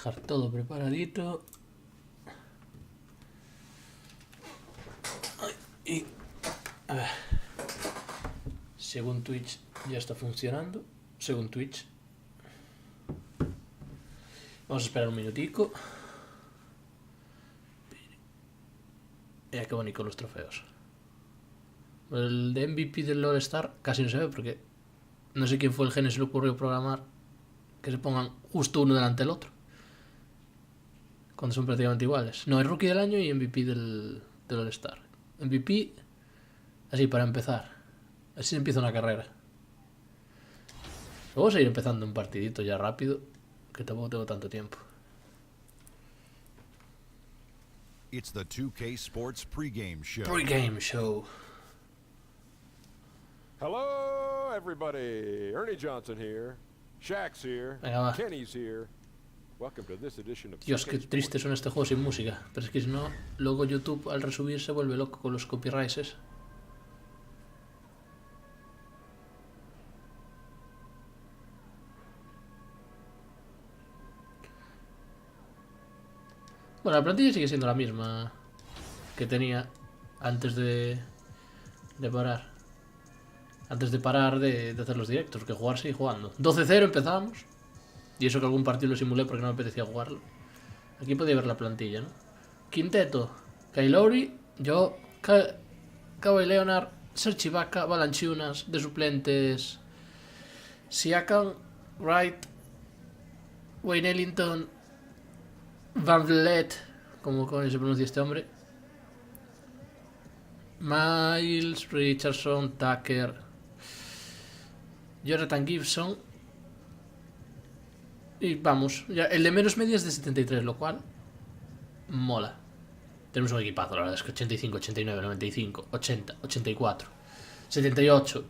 dejar todo preparadito. Y a ver, según Twitch ya está funcionando. Según Twitch, vamos a esperar un minutico. Qué bonito los trofeos. El de MVP del All-Star casi no se ve porque no sé quién fue el genio, se le ocurrió programar que se pongan justo uno delante del otro cuando son prácticamente iguales. No, es Rookie del año y MVP del All-Star. MVP, así para empezar. Así se empieza una carrera. Vamos a ir empezando un partidito ya rápido, que tampoco tengo tanto tiempo. It's the 2K Sports pregame show. Pregame show. Hello, everybody. Ernie Johnson here. Shaq's here. Venga, va. Kenny's here. Welcome to this edition of Dios, qué triste son este juego sin música. Pero es que si no, luego YouTube al resubir se vuelve loco con los copyrights. Bueno, la plantilla sigue siendo la misma que tenía antes de parar. Antes de parar de hacer los directos, que jugar sigue jugando. 12-0 empezamos. Y eso que algún partido lo simulé porque no me apetecía jugarlo. Aquí podía ver la plantilla, ¿no? Quinteto: Kyle Lowry, yo, Kawhi Leonard, Serge Ibaka, Valanciunas, de suplentes Siakam, Wright, Wayne Ellington, Van Vliet, como se pronuncia este hombre, Miles, Richardson, Tucker, Jonathan Gibson. Y vamos, ya, el de menos media es de 73, lo cual mola. Tenemos un equipazo, la verdad es que 85, 89, 95, 80, 84, 78.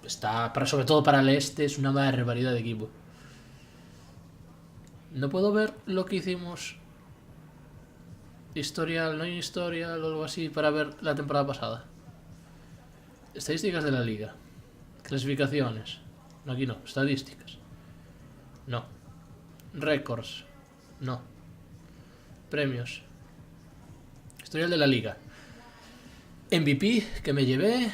Está, sobre todo para el este, es una barbaridad de equipo. No puedo ver lo que hicimos historial, no hay historial o algo así para ver la temporada pasada. Estadísticas de la liga. Clasificaciones. No, aquí no. Estadísticas. No. Récords. No. Premios. Historial de la liga. MVP que me llevé.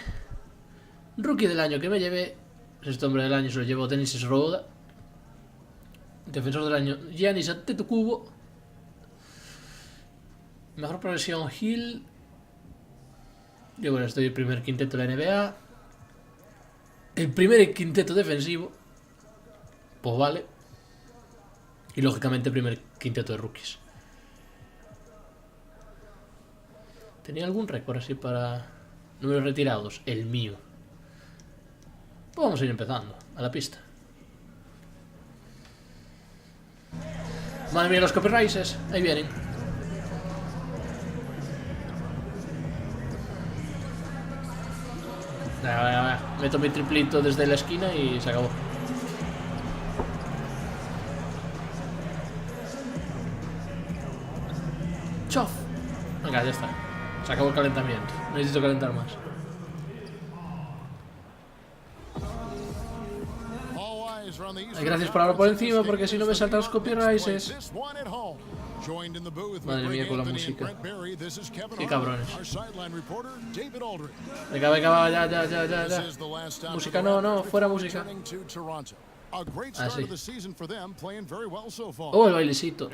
Rookie del año que me llevé. Este hombre del año se lo llevó Dennis Schroeder. Defensor del año Giannis Antetokounmpo. Mejor progresión Hill. Yo bueno, estoy en el primer quinteto de la NBA. El primer quinteto defensivo. Pues vale. Y lógicamente el primer quinteto de rookies. ¿Tenía algún récord así para números retirados? El mío. Pues vamos a ir empezando a la pista. Madre mía, los copyrights. Ahí vienen. Venga. Meto mi triplito desde la esquina y se acabó. ¡Chof! Venga, ya está. Se acabó el calentamiento. No necesito calentar más. Gracias por hablar por encima, porque si no me saltan los copyrights. Madre mía con la música. Qué cabrones. Venga, va, ya. Música no, fuera música. Ah, sí. Oh, el bailecito.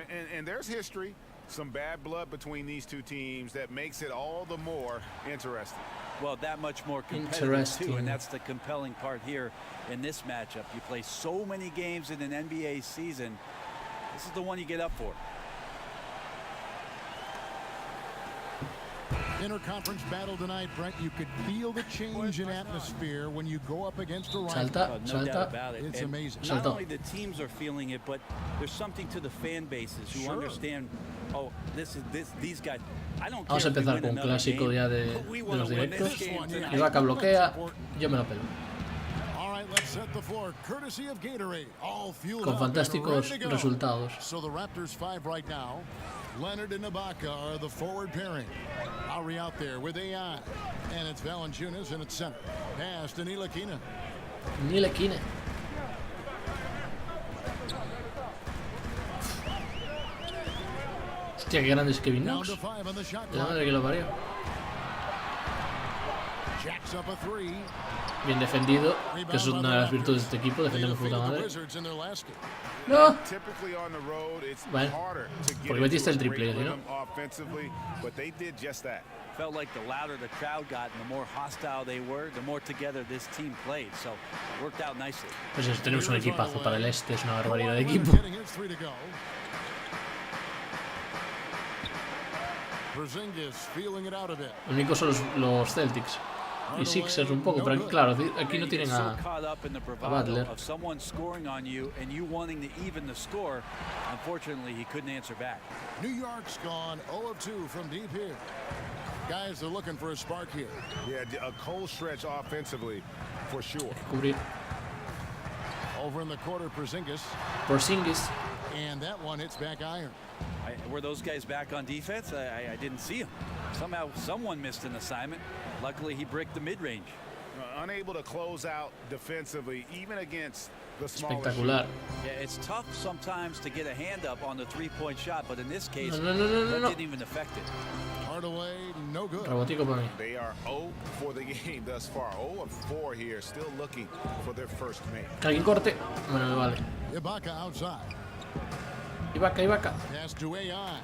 Some bad blood between these two teams that makes it all the more interesting. Well, that much more competitive too, and that's the compelling part here in this matchup. You play so many games in an NBA season. This is the one you get up for. Interconference battle tonight, Brent. You could feel the change in atmosphere when you go up against a rival. Salta. It's amazing. Not only the teams are feeling it, but there's something to the fan bases who understand. Oh, these guys. I don't care. Vamos a empezar con un clásico ya de los directos. Ibaka bloquea, yo me lo pelo. Con fantásticos resultados. So the Raptors 5 right now. Leonard and Ibaka are the forward pairing. Lowry out there with AI. And it's Valanciunas in its center. Pass to Ntilikina. Hostia, qué grande es Kevin Down Knox. to 5 on the shot De la clock. madre que lo parió. Jacks up a 3. Bien defendido, que es una de las virtudes de este equipo, defendemos puta madre. No. ¡No! Bueno, porque metiste el triple, ¿no? Felt like the louder the crowd got and the more hostile they were, the more together this team played. So it worked out nicely. Pues eso, tenemos un equipazo para el este, es una barbaridad de equipo. Lo único son los Celtics y Sixers un poco, pero aquí, claro, aquí no tienen a Butler. New York's gone 0 of 2 from deep here. Guys are looking for a spark here. Yeah, a cold stretch offensively, for sure. Cubrir. Over in the quarter, Porzingis. and that one hits back iron. Were those guys back on defense? I didn't see them. Somehow someone missed an assignment. Luckily he bricked the mid-range. Unable to close out defensively, even against the smaller. Espectacular. Yeah, it's tough sometimes to get a hand up on the three-point shot, but in this case, No. that didn't even affect it. Hardaway, no good. Rebotico para mí. They are 0 for the game thus far. 0 of 4 here, still looking for their first make. Que alguien corte. Bueno, me vale. Ibaka outside. Ibaka. Pass to AI.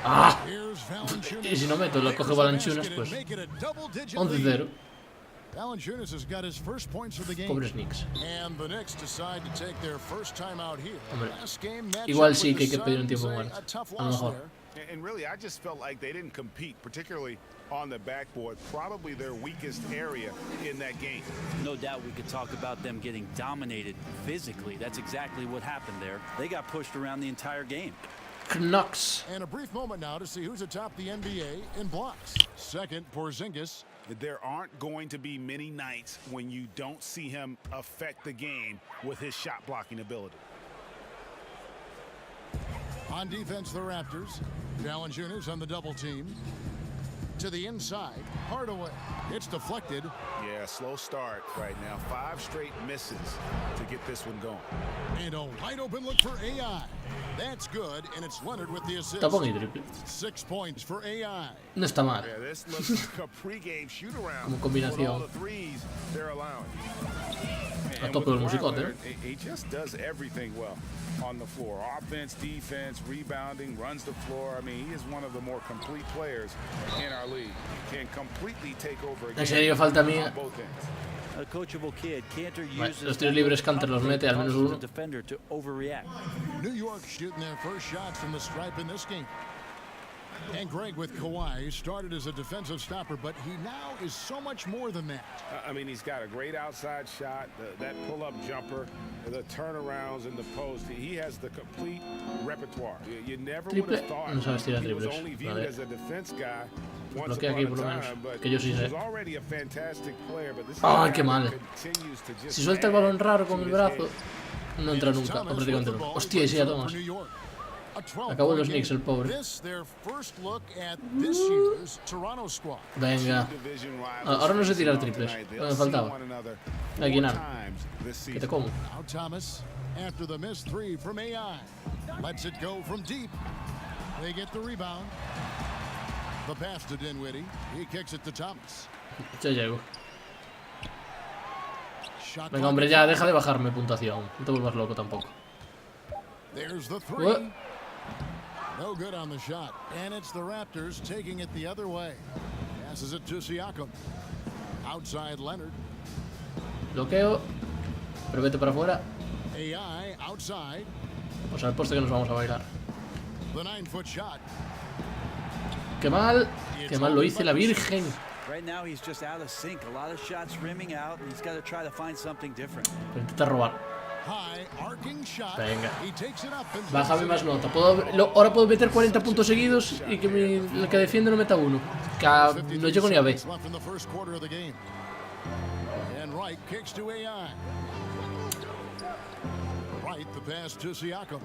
¡Ah! Here's Valanciunas. Y si no meto, lo coge Valanciunas, pues Make it a double-digit 11-0. Valanciunas has got his first points of the game. Pobres Knicks. And the Knicks decide to take their first time out here. Hombre, Last game matchup igual with sí que hay the que pedir un Suns, tiempo a muerto. tough A lo loss mejor. there. And really, I just felt like they didn't compete, particularly on the backboard, probably their weakest area in that game. No doubt we could talk about them getting dominated physically. That's exactly what happened there. They got pushed around the entire game. Knox. And a brief moment now to see who's atop the NBA in blocks. Second, Porzingis. There aren't going to be many nights when you don't see him affect the game with his shot blocking ability. On defense, the Raptors. Valanciunas on the double team. To the inside, Hardaway. It's deflected. Yeah, slow start right now. 5 straight misses to get this one going. And a wide open look for AI. That's good, and it's Leonard with the assist. Tapón y triple. 6 points for AI. No está mal. Yeah, this looks like a pregame shoot around. Como combinación. With all the threes they're allowing. A And tope with del Kawhi musicote, Leonard, he just does everything well on the floor. Offense, defense, rebounding, runs the floor. I mean, he is one of the more complete players in our league. Can completely take over a game En serio, falta mía. on both ends. A coachable kid, Cantor Vale, uses los tiros libres Cantor los mete, al menos uno. the defender to overreact. New York shooting their first shots from the stripe in this game. And Greg with Kawhi started as a defensive stopper, but he now is so much more than that. I mean, he's got a great outside shot, that pull-up jumper, the turnarounds in the post. He has the complete repertoire. You never would Triple. have thought No sabes tirar he was triples. only viewed Vale. as a defense guy once Bloquea upon aquí a por lo menos, time, but que yo sí he sé. was already a fantastic player, but this is Ah, a guy qué mal. that continues to just Si suelta el balón raro con add el to his brazo, game. no entra nunca, o prácticamente no. Hostia, y sí, ya tomas. Acabó los Knicks, el pobre. This their first look at this year's Toronto squad. Venga. Ahora no sé tirar triples. No me faltaba. Aquí nada. Que te como. Now Thomas after the missed 3 from AI. Lets it go from deep. They get the rebound. The pass to Dinwiddie. He kicks it to Thomas. Ya llego. Shot Venga, hombre, ya, deja de bajarme puntuación. No te vuelvas loco tampoco. There's the 3. What? No good on the shot. And it's the Raptors taking it the other way. Passes it to Siakam. Outside Leonard. Bloqueo. Pero vete para afuera. AI outside. Pues al poste que nos vamos a bailar. The 9-foot shot. Qué mal. Qué mal lo hice la Virgen. Right now he's just out of sync. A lot of shots rimming out, and he's got to try to find something different. Pero intenta robar. High arcing shot. Venga. He takes it up and Bájame más nota. Ahora puedo meter 40 puntos seguidos y que el que defiende no meta uno. Que no llego ni a B. left in the first quarter of the game. And Wright kicks to AI. Wright the pass to Siakam.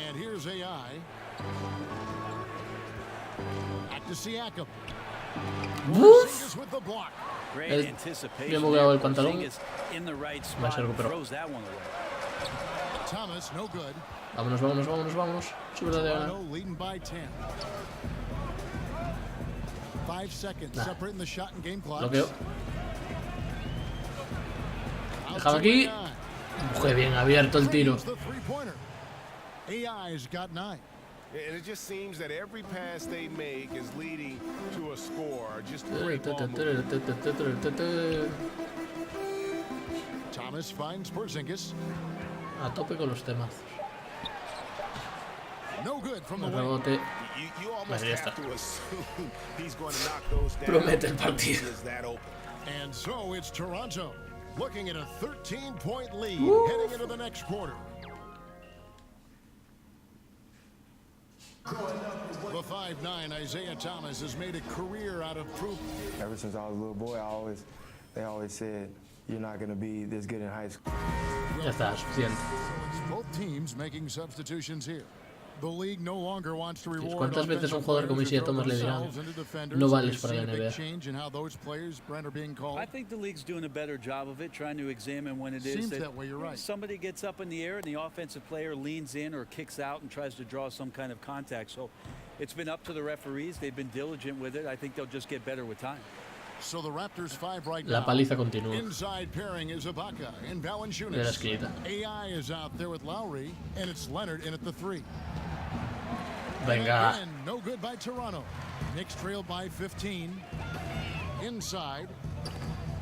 And here's AI. Back to Siakam. ¡Uf! With the block. Great Me anticipation. he bugueado el there. pantalón. Porzingis in the right Va a spot ser recuperado. throws that one away. Thomas, no good. Vámonos, vámonos, vámonos, vámonos. Sube la diagonal. Toronto leading by 10. 5 seconds separating the shot and game clock. Bloqueo. Dejado aquí. Qué bien abierto el tiro. AI's got 9. And it just seems that every pass they make is leading to a score. Just great ball movement. Thomas finds Porzingis. A tope con los temazos. No good from the Rebote. You almost Vale, ya está. have to assume he's going to knock those down. Promete el partido. Is that open. And so it's Toronto looking at a 13-point lead heading into the next quarter. The 5'9" Isaiah Thomas has made a career out of proof. Ever since I was a little boy, they always said, you're not going to be this good in high school. Ya está, suficiente. Both teams making substitutions here. The league no longer wants to reward. ¿Cuántas veces un jugador como Isaiah Thomas le dirán no vales para la NBA? I think the league's doing a better job of it, trying to examine when it is that way, you're right. somebody gets up in the air and the offensive player leans in or kicks out and tries to draw some kind of contact. So it's been up to the referees. They've been diligent with it. I think they'll just get better with time. So the Raptors 5 right La now. paliza continúa. Inside pairing is Ibaka and De la Valanciunas. esquinita. AI is out there with Lowry, and it's Leonard in at the 3. Venga. Again, no good by Toronto. Knicks trailed by 15. Inside.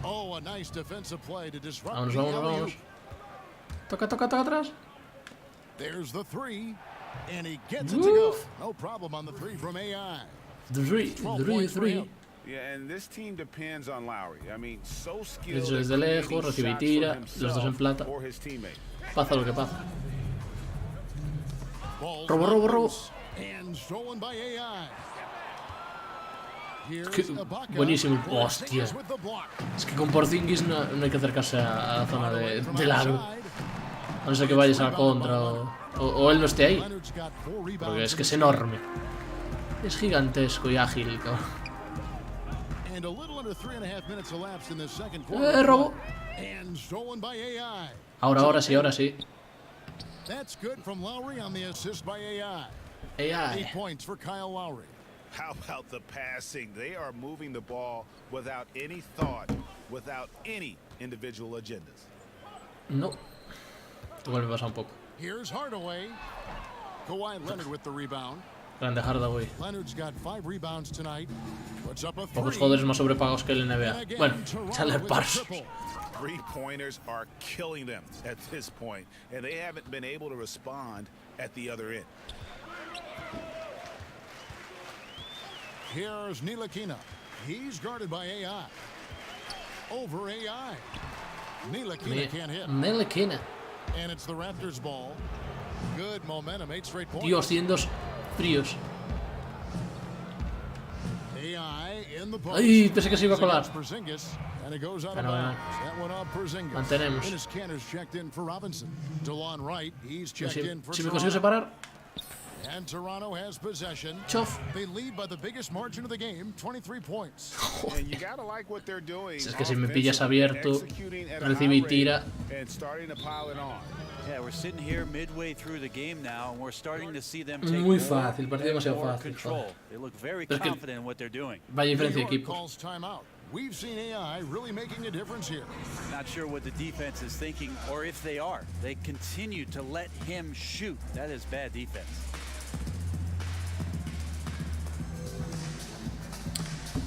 Oh, a nice defensive play to disrupt. Vámonos, the vámonos, alley-oop. vámonos. Toca, toca, toca atrás. There's the 3, and he gets it to go. No problem on the 3 from AI. 3. Yeah, and this team depends on Lowry. I mean, so skilled Desde at lejos, creating recibe y shots tira, for los dos en plata. himself or his teammate. Pasa lo que pasa. Ball's Robo, not robo, robo. loose, and stolen by AI. Here's Que- Ibaka. buenísimo. Hostia. Porzingis with the block. Es que con Porzingis no hay que acercarse a la zona de largo. A no ser que vayas a la contra o él no esté ahí. Leonard's got 4 rebounds Porque es que in es the enorme. Es gigantesco y ágil, cabrón. And a little under 3.5 minutes elapsed in the second quarter. Robo. And stolen by AI. Ahora sí, ahora sí. That's good from Lowry on the assist by AI. 8 AI. points for Kyle Lowry. How about the passing? They are moving the ball without any thought, without any individual agendas. No. Igual me pasa un poco. Here's Hardaway. Kawhi Leonard with the rebound. Grande Hardaway. Leonard's got 5 rebounds tonight. Puts up a 3. Pocos jugadores más sobrepagados que el And NBA. again, Bueno, Toronto Chandler with a Parsons. triple. Three-pointers are killing them at this point, and they haven't been able to respond at the other end. Here's Ntilikina. He's guarded by AI. Over AI. Ntilikina can't hit. Ntilikina. And it's the Raptors' ball. Good momentum, 8 straight points. Dios, 102 fríos. AI in the post. Ay, pensé que se iba a colar. Porzingis, and it goes out of Bueno, bounds. That one off Porzingis. Mantenemos. Dennis Cantor's checked in for Robinson. DeLon Wright, he's checked in for Si me Toronto. consigo separar. And Toronto has possession. Chof. They lead by the biggest margin of the game, 23 points. And you gotta like what they're doing. Es que si me pillas abierto, Executing at a recibí high tira. rate and starting to pile it on. Yeah, we're sitting here midway through the game now, and we're starting to see them take Muy more fácil, partido and demasiado more fácil, control. joder. They look very Pero es que- confident in what they're doing. Vaya New diferencia de York equipos. calls timeout. We've seen AI really making a difference here. Not sure what the defense is thinking, or if they are. They continue to let him shoot. That is bad defense.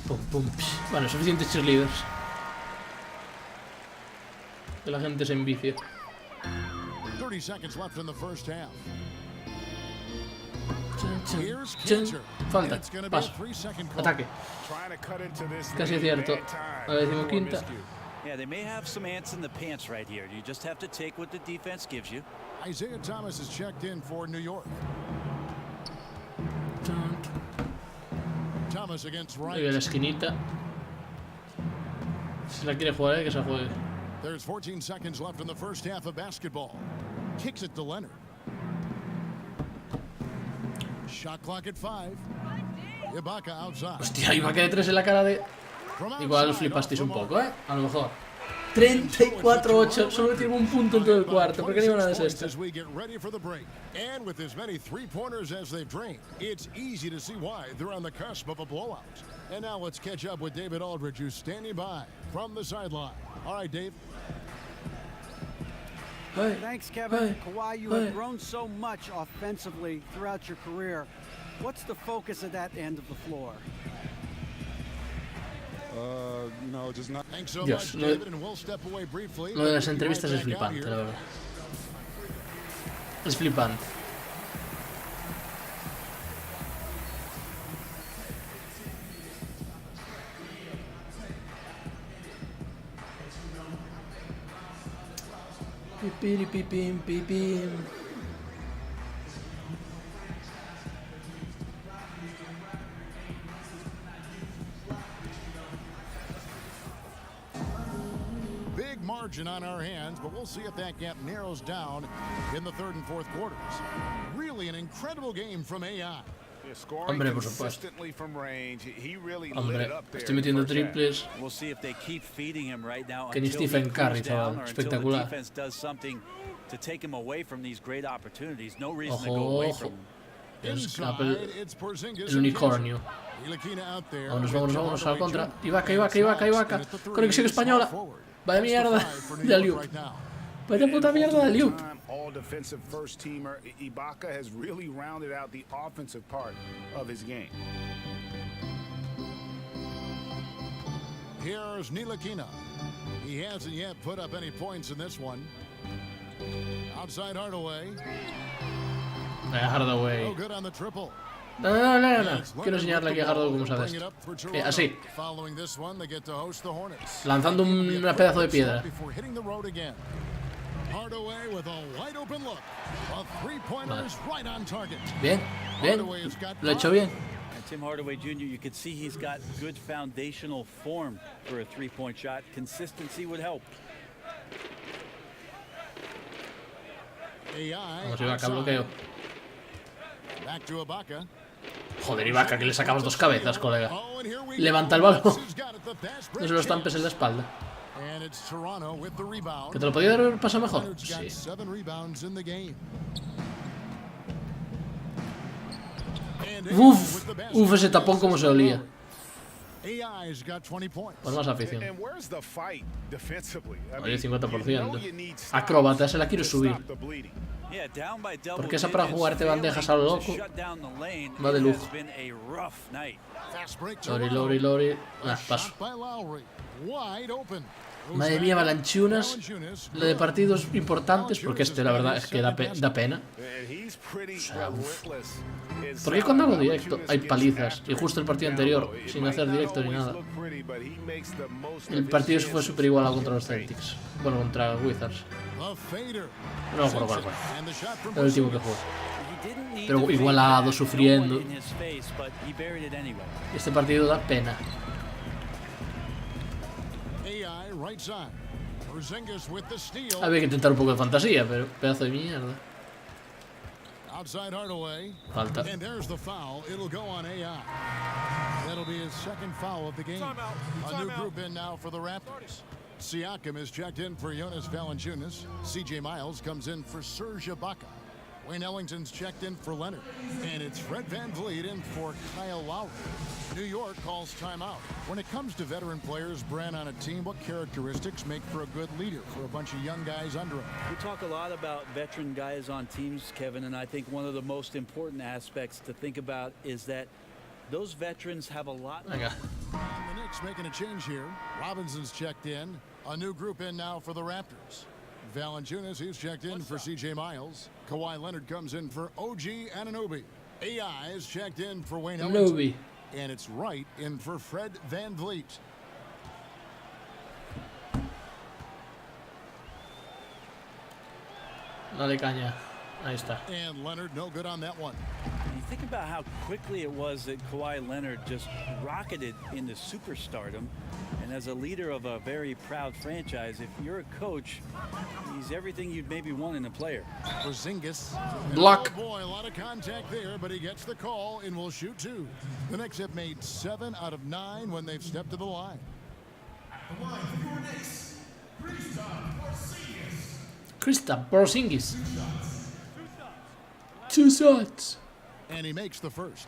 Pum, pum, psh. Bueno, suficientes cheerleaders. Que la gente se envicie. 30 seconds left in the first half. Chan, chan, Here's chan. Cantor. Falta. And it's going to be a Paso. 3-second call. Ataque. Trying to cut into this Casi lead. cierto. Bad time A la decimoquinta. for miscue. Yeah, they may have some ants in the pants right here. You just have to take what the defense gives you. Isaiah Thomas is checked in for New York. Chan. Thomas against Ahí a la Wright. esquinita. Si la quiere jugar, que se juegue. There's 14 seconds left in the first half of basketball. Kicks it to Leonard. Shot clock at 5. Ibaka outside. Hostia, iba a caer 3 en la cara de... From Igual outside, flipasteis off un the poco, mark. A lo mejor. 34-8, solo tiene un punto en todo el cuarto. ¿Por qué no iban a desestar? And with as many three-pointers as they've drained, it's easy to see why they're on the cusp of a blowout. And now let's catch up with David Aldridge, who's standing by from the sideline. All right, Dave. Thanks, Kevin. Kawhi, you have grown so much offensively throughout your career. What's the focus at that end of the floor? No, just not. Thanks so Dios, much, David, and we'll step away briefly. Lo de las entrevistas es flipante, la verdad. Es flipante. Pipiripipim, pipim. Big margin on our hands, but we'll see if that gap narrows down in the third and fourth quarters. Really an incredible game from AI. Hombre, por supuesto. Hombre, estoy metiendo triples. Que ni Stephen Curry, chaval. Espectacular. Ojo, ojo. Es Apple, el unicornio. Vámonos a la contra. Ibaka. Conexión española. Vaya mierda de alley-oop. Vaya puta mierda de alley-oop. All defensive first teamer Ibaka has really rounded out the offensive part of his game. Here's Ntilikina. He hasn't yet put up any points in this one. Outside Hardaway. Hardaway. No good on the triple. No. Quiero enseñarle aquí a Hardaway cómo se hace esto. Así. Lanzando un pedazo de piedra. Vale. Bien. Lo he hecho bien. Tim Hardaway Jr., you could see he's got good foundational form for a three-point shot. Consistency would help. Vamos, Ibaka, bloqueo. Joder, Ibaka, que le sacabas dos cabezas, colega. Levanta el balón. No se lo estampes en la espalda. ¿Que te lo podía haber pasado mejor? Sí. Uf, ese tapón como se olía. Por más afición. Oye, 50%. Acróbata, se la quiero subir. Porque esa para jugarte bandejas a lo loco va de lujo. Lori. Paso. Madre mía, avalanchunas. Lo de partidos importantes, porque la verdad es que da pena. O sea, porque cuando hago directo hay palizas. Y justo el partido anterior, sin hacer directo ni nada, el partido fue súper igualado contra los Celtics. Bueno, contra Wizards. No me acuerdo cuál fue. El último que jugué. Pero igualado, sufriendo. Este partido da pena. Había que intentar un poco de fantasía, pero pedazo de mierda. Falta. And there's the foul. It'll go on AI. That'll be his second foul of the game. A new group in now for the Raptors. Siakam is checked in for Jonas Valanciunas. CJ Miles comes in for Serge Ibaka. Wayne Ellington's checked in for Leonard. And it's Fred VanVleet in for Kyle Lowry. New York calls timeout. When it comes to veteran players, Brand, on a team, what characteristics make for a good leader for a bunch of young guys under him? We talk a lot about veteran guys on teams, Kevin, and I think one of the most important aspects to think about is that those veterans have a lot. The Knicks making a change here. Robinson's checked in. A new group in now for the Raptors. Valanciunas, he's checked in for CJ Miles. Kawhi Leonard comes in for OG Anunoby. AI is checked in for Wayne Ellington. And it's Wright in for Fred VanVleet. Dale caña. Ahí está. And Leonard, no good on that one. You think about how quickly it was that Kawhi Leonard just rocketed into superstardom. And as a leader of a very proud franchise, if you're a coach, he's everything you'd maybe want in a player. Porzingis. Block. Oh boy, a lot of contact there, but he gets the call and will shoot two. The Knicks have made 7 out of 9 when they've stepped to the line. Kristaps Porzingis. 2 shots. And he makes the first.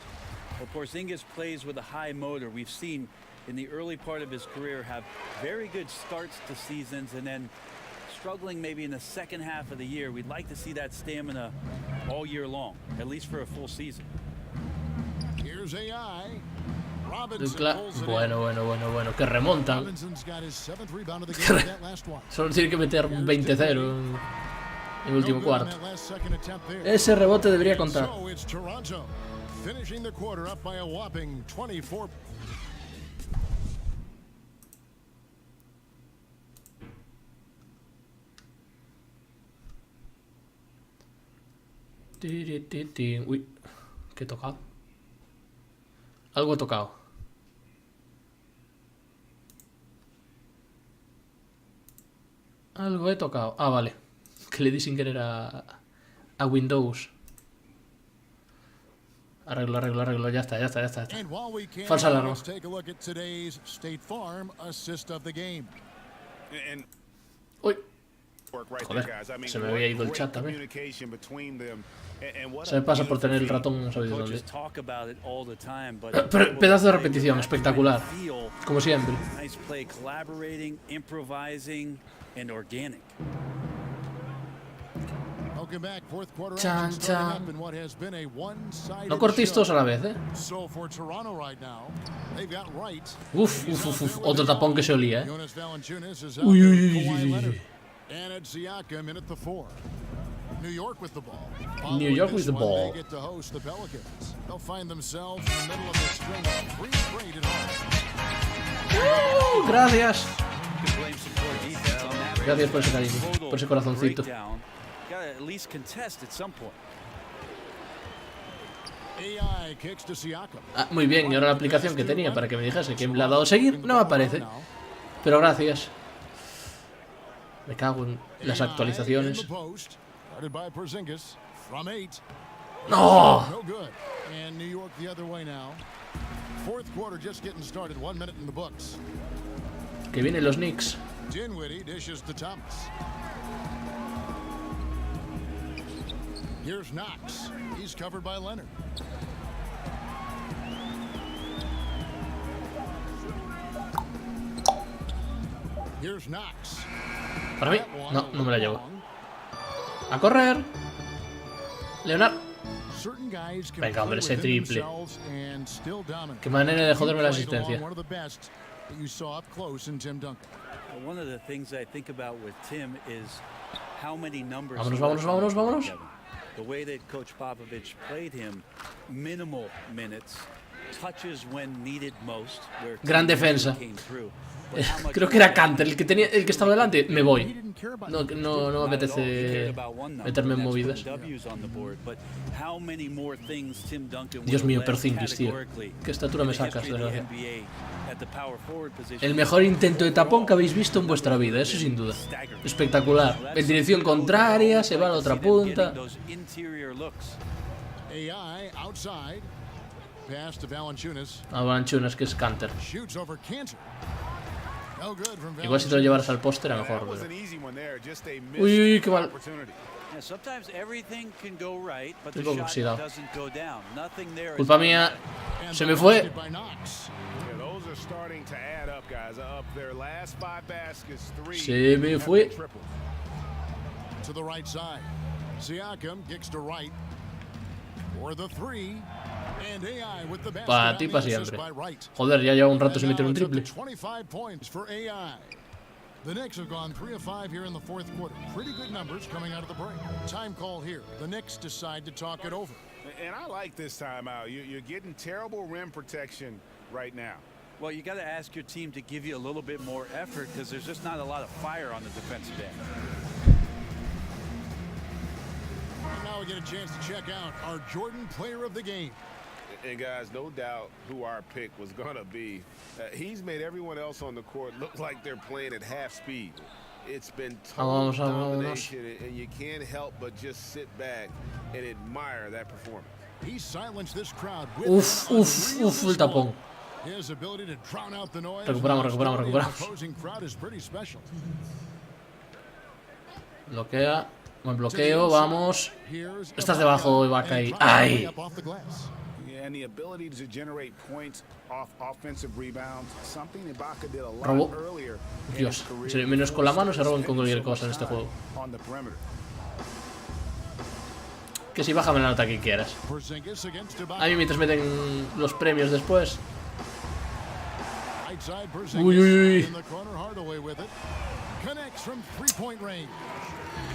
Well, Porzingis plays with a high motor. We've seen in the early part of his career have very good starts to seasons and then struggling maybe in the second half of the year. We'd like to see that stamina all year long, at least for a full season. Here's AI. Robinson pulls it in. Bueno, que remontan. Robinson's got his 7th rebound of the game with that last one. Solo tiene que meter un 20-0 en el último No good on cuarto. that last second attempt there. Ese rebote debería contar. So it's Toronto finishing the quarter up by a whopping 24. Uy, ¿qué he tocado? Algo he tocado. Algo he tocado. Ah, vale. Que le di sin querer a Windows. Arreglo. Ya está. And while we can, Falsa alarma. let's take a look at today's State Farm assist of the game. And Uy, work right Joder, there, guys. I mean, se me había ido el great chat también. communication between them, and what se me a pasa por tener el beautiful ratón, no sabéis dónde. Coaches talk about it all the time, but Pedazo de repetición, espectacular. feel Como siempre. nice play, collaborating, improvising, and organic. Welcome back. Fourth quarter Chan, action starting chan. up in what has been a one-sided No cortéis todos a la vez, So for Toronto right now, they've got Wright. Uf. Otro tapón que se olía, Jonas Valanciunas is out Uy, there uy, with uy, Kawhi uy, Leonard. uy. And it's Siakam in at the 4. New York with the ball. New York with the Following this one, ball. They get to host the Pelicans. They'll find themselves in the middle of a string of 3 straight at home. Gracias. You can blame some poor defense on that. Gracias por ese cariño, por ese corazoncito. Breakdown. Gotta at least contest at some point. AI kicks to Siakam. Ah, muy bien, y ahora la aplicación que tenía para que me dijese que le ha dado seguir no me aparece. Pero gracias. Me cago en las actualizaciones. ¡No! No good. And New York the other way now. Fourth quarter just getting started. 1 minute in the books. Que vienen los Knicks. Dinwiddie dishes to Thomas. Here's Knox. He's covered by Leonard. Here's Knox. ¿Para mí? No, no me la llevo. A correr. Leonard. Certain guys can Venga, hombre, play ese within triple. themselves and still dominate. Qué manera de joderme la He played along asistencia. one of the best that you saw up close in Tim Duncan. Well, one of the things I think about with Tim is how many numbers. Vámonos. The way that Coach Popovich played him, minimal minutes, touches when needed most. Where Gran Tim defensa. came through. But how much Creo que era more- Canter el que estaba delante. Me He voy. didn't care about No me Not at all. He cared apetece about one number, meterme en and that's movidas. putting W's on the board. But how many more things Tim Duncan Dios would mío, have led Porzingis, tío. categorically Qué estatura me in the sacas, history of the desgracia. NBA at the power forward position. El mejor intento de tapón que habéis visto en vuestra vida, eso sin duda. Espectacular. En dirección contraria, se va a la otra punta. AI outside. Pass to Valanciunas. A Valanciunas, que es Canter. Shoots over Cantor. No good from Igual si te lo Valanciunas. llevaras al póster, a lo That mejor. was Pero... an easy one there, just a Uy, qué mal. opportunity. Yeah, sometimes everything can go right, but the Estoy shot oxidado. doesn't go down. Nothing there is Culpa mía. And Se me fue. busted by Knox. Yeah, those are starting to add up, guys. Up their last 5 baskets, 3 Se me have fue. been triples. To the right side. Siakam kicks to right. For the 3. And AI with the basket Pa' on ti the pa' assist siempre. by Wright. Joder, ya lleva un rato And sin meter now un it's up to triple. 25 points for AI. The Knicks have gone 3 of 5 here in the fourth quarter. Pretty good numbers coming out of the break. Time call here. The Knicks decide to talk it over. And I like this timeout. You're getting terrible rim protection right now. Well, you got to ask your team to give you a little bit more effort because there's just not a lot of fire on the defensive end. And now we get a chance to check out our Jordan Player of the Game. And guys, no doubt who our pick was gonna be. He's made everyone else on the court look like they're playing at half speed. It's been total domination, and you can't help but just sit back and admire that performance. He silenced this crowd with Uf, el tapón. His ability to drown out the noise. Recuperamos. The opposing crowd is pretty special. Bloquea. Buen bloqueo, vamos. Estás debajo, Ibaka y... ¡Ay! Robo. Dios, menos con la mano se roban con cualquier cosa en este juego. Que si bájame la nota que quieras. A mí mientras meten los premios después. Uy, uy, uy.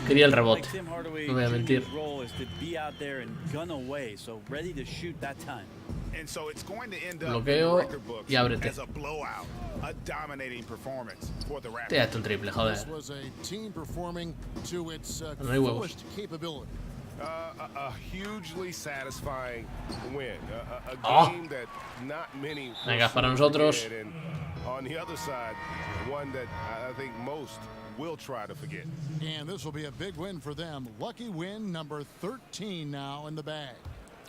Quería el rebote, no voy a mentir. Bloqueo y ábrete. Te ha hecho un triple, joder. No hay huevos. Venga, para nosotros. Will try to forget. And this will be a big win for them. Lucky win number 13 now in the bag.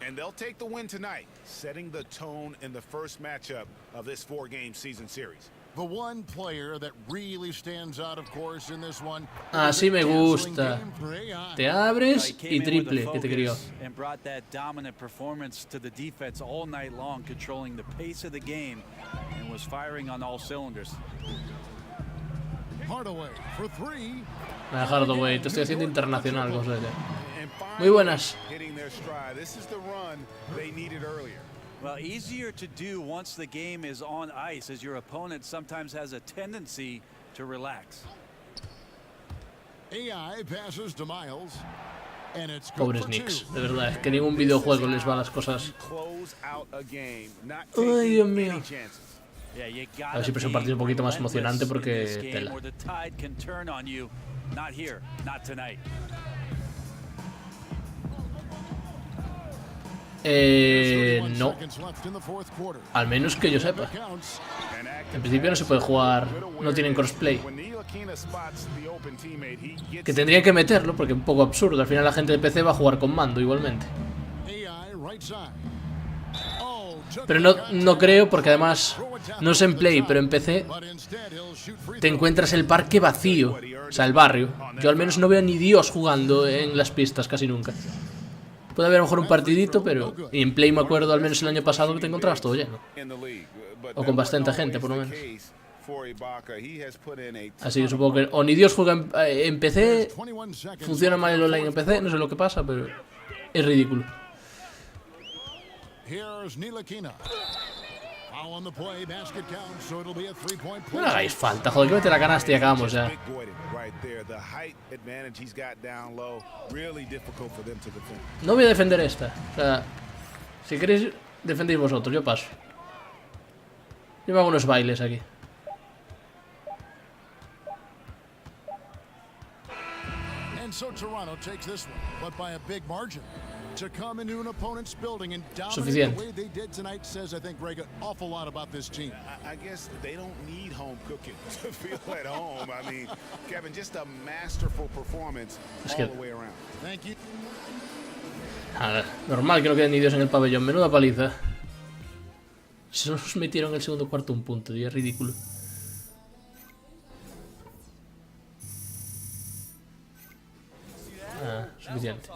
And they'll take the win tonight, setting the tone in the first matchup of this 4-game season series. The one player that really stands out, of course, in this one. Así me gusta. Te abres y triple, que te crió. And brought that dominant performance to the defense all night long, controlling the pace of the game and was firing on all cylinders. Hardaway for three. Hardaway, te estoy haciendo internacional, como se dice. Muy buenas. Well, easier to do once the game is on ice, as your opponent sometimes has a tendency to relax. AI passes to Miles. And it's Pobres Knicks, de verdad, es que ningún videojuego les va las cosas. Ay, Dios mío. A ver si es un partido un poquito más emocionante porque tela. No. Al menos que yo sepa. En principio no se puede jugar, no tienen crossplay. Que tendrían que meterlo porque es un poco absurdo. Al final la gente de PC va a jugar con mando igualmente. Pero no creo porque además no es en Play, pero en PC te encuentras el parque vacío. O sea, el barrio. Yo al menos no veo ni Dios jugando en las pistas casi nunca. Puede haber a lo mejor un partidito, pero... Y en Play me acuerdo al menos el año pasado que te encontrabas todo lleno. O con bastante gente, por lo menos. Así que supongo que o ni Dios juega en PC, funciona mal el online en PC, no sé lo que pasa, pero es ridículo. No le hagáis falta, joder, que mete la canasta y acabamos ya. No voy a defender esta. O sea, si queréis, defendéis vosotros, yo paso. Yo me hago unos bailes aquí. To come into an opponent's building and dominate Suficiente. the way they did tonight says, I think, Greg, an awful lot about this team. I guess they don't need home cooking to feel at home. I mean, Kevin, just a masterful performance all the way around. Thank you. Normal que no queden ni Dios en el pabellón. Menuda paliza. Si no nos metieron en el segundo cuarto un punto, tío, es ridículo. Suficiente.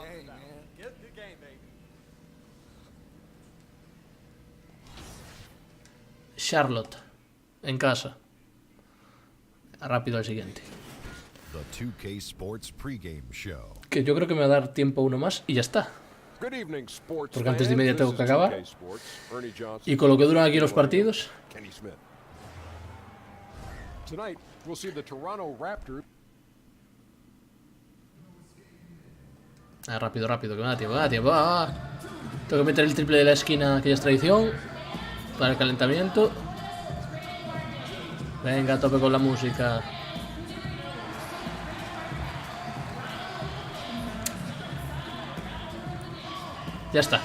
Charlotte, en casa. Rápido al siguiente. Que yo creo que me va a dar tiempo a uno más y ya está. Porque antes de media tengo que acabar. Y con lo que duran aquí los partidos. Rápido, rápido, que me da tiempo, Tengo que meter el triple de la esquina, que ya es tradición. Para el calentamiento. Venga, a tope con la música. Ya está.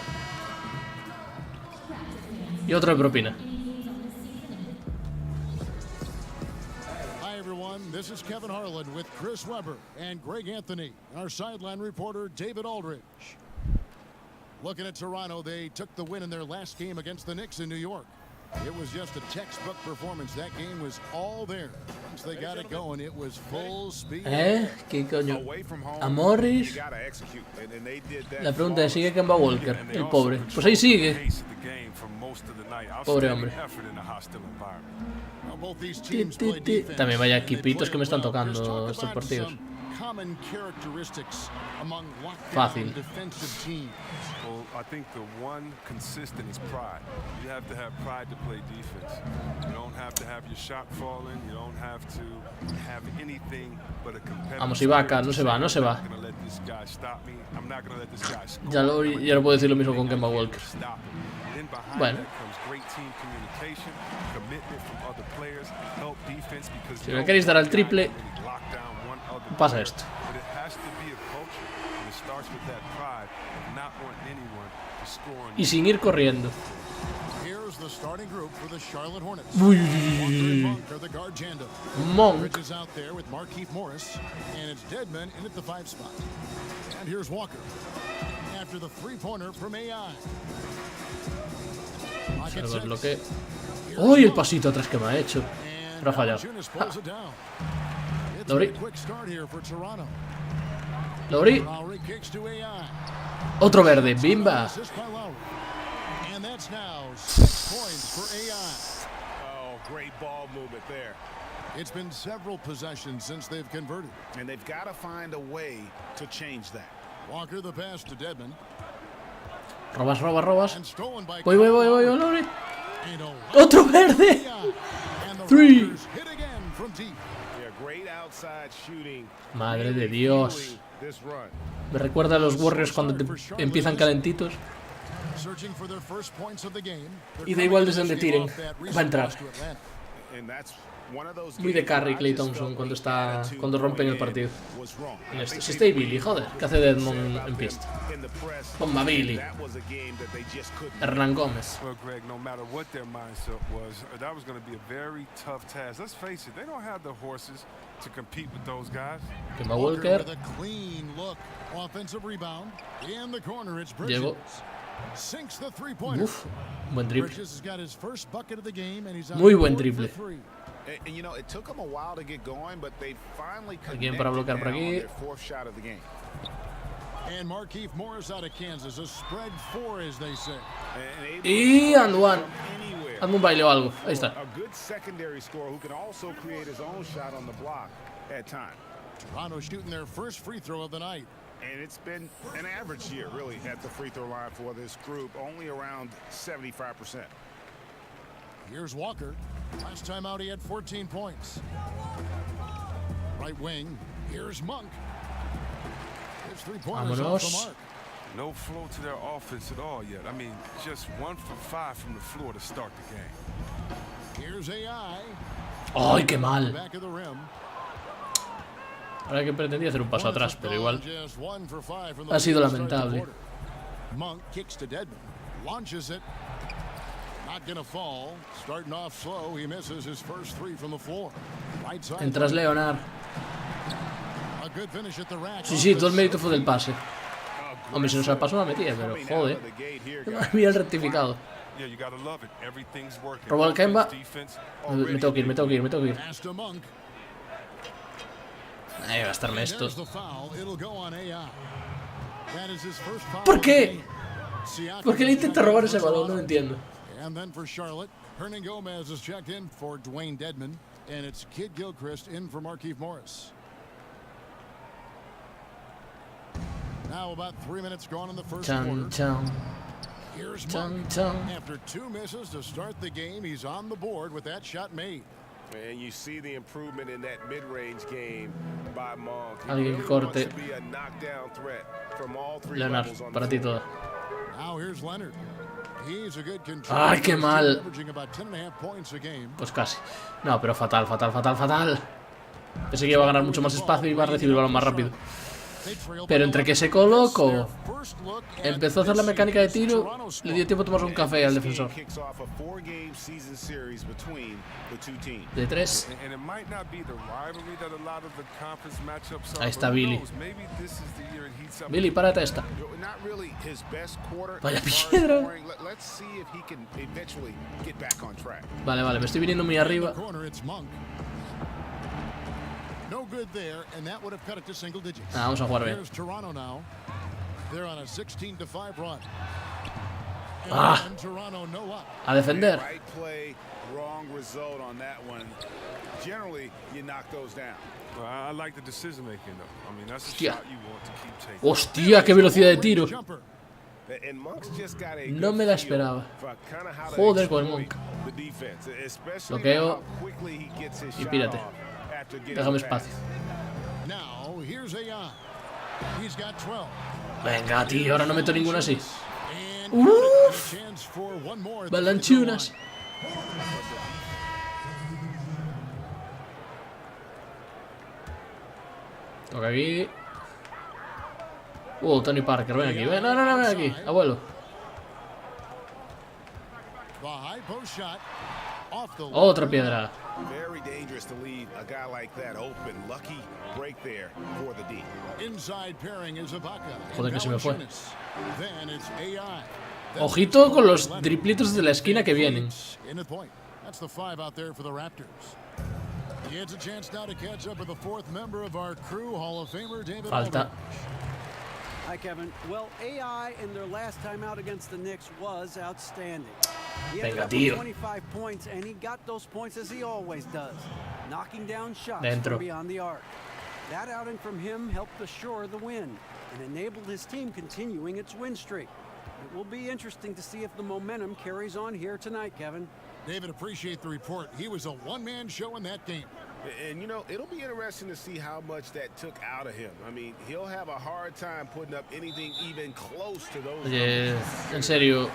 Y otro de propina. Hi everyone, this is Kevin Harlan with Chris Webber and Greg Anthony, our sideline reporter David Aldridge. Looking at Toronto, they took the win in their last game against the Knicks in New York. It was just a textbook performance. That game was all there. Once they got it going, it was full speed. ¿Qué coño? A Morris. La pregunta es, ¿sigue Kemba Walker? El pobre. Pues ahí sigue. Pobre hombre. También vaya equipitos que me están tocando estos partidos. Fácil. Well, I think the one consistent is pride. You have to have pride to play defense. You don't have to have your shot falling. You don't have to have anything but a competitive. Vamos, Ibaka, no se va, no se va. Ya no puedo decir lo mismo con Kemba Walker. Bueno. Si me queréis dar al triple, pasa esto. Y sin ir corriendo. Uy. Monk. Observa el bloque. ¡Uy! El pasito atrás que me ha hecho. Pero ha fallado. Lowry. Otro verde. Bimba. Great ball movement there. It's been several possessions since they've converted. And they've got to find a way to change that. Walker the pass to Dedmon. Robas. Voy, Lowry. ¡Otro verde! 3. Madre de Dios. Me recuerda a los Warriors cuando empiezan calentitos. Y da igual desde donde tiren, va a entrar. Muy de Curry, Klay Thompson cuando rompen el partido. Si está ahí Billy, joder, ¿qué hace Dedmon en pista? Bomba Billy. Hernán Gómez. Kemba Walker. Llegó. Uf, buen triple. Muy buen triple. Alguien para bloquear por aquí. Y and one. Hazme un baile o algo. Ahí está. Toronto shooting their first free throw of the night. And it's been an average year, really, at the free throw line for this group, only around 75%. Here's Walker. Last time out, he had 14 points. Right wing. Here's Monk. His three-pointers off the mark. No flow to their offense at all yet. I mean, just 1 for 5 from the floor to start the game. Here's AI. ¡Ay, qué mal! Back of the rim. Ahora que pretendía hacer un paso atrás, pero igual ha sido lamentable. Monk kicks to Dedmon. Launches it. Not gonna fall. Starting off slow, he misses his first three from the floor. Right side. Entras Leonard. A good finish at the rack. Sí, todo el mérito fue del pase. Hombre, si no se el paso la metía, pero joder. Mira el rectificado. Robó el Kemba. Me tengo que ir. Voy a gastarme esto. ¿Por qué? ¿Por qué le intenta robar ese balón? No lo entiendo. And then for Charlotte, Hernan Gomez is checked in for Dwayne Dedmon, and it's Kid Gilchrist in for Markieff Morris. Now about 3 minutes gone in the first quarter. Here's Monk. After 2 misses to start the game, he's on the board with that shot made. And you see the improvement in that mid-range game by Monk. Alguien que corte. Leonard, para ti todo. Now here's Leonard. He's a good control. ¡Ay, qué mal! Averaging about 10.5 points a game. Pues casi. No, pero fatal. Pensé que iba a ganar mucho más espacio y iba a recibir el balón más rápido. Pero entre que se colocó, empezó a hacer la mecánica de tiro, le dio tiempo a tomarse un café al defensor. De 3. Ahí está Billy. Billy, párate esta. Vaya piedra. Vale, vale, me estoy viniendo muy arriba. Vamos a jugar bien. A defender. Hostia. Hostia, qué velocidad de tiro. No me la esperaba. Joder con el Monk. Bloqueo. Y pírate. Déjame espacio. Venga, tío, ahora no meto ninguna así. Uff. Balanchunas. Toca aquí. Tony Parker, ven aquí. Ven, no, ven aquí, abuelo. Otra piedra. Joder, que se me fue. Ojito con los triplitos de la esquina que vienen. Falta. Hi, Kevin. Well, AI in their last time out against the Knicks was outstanding. He ended up with 25 points, and he got those points as he always does, knocking down shots from beyond the arc. That outing from him helped assure the win and enabled his team continuing its win streak. It will be interesting to see if the momentum carries on here tonight, Kevin. David, appreciate the report. He was a one-man show in that game. And, you know, it'll be interesting to see how much that took out of him. I mean, he'll have a hard time putting up anything even close to those. Oye, en serio.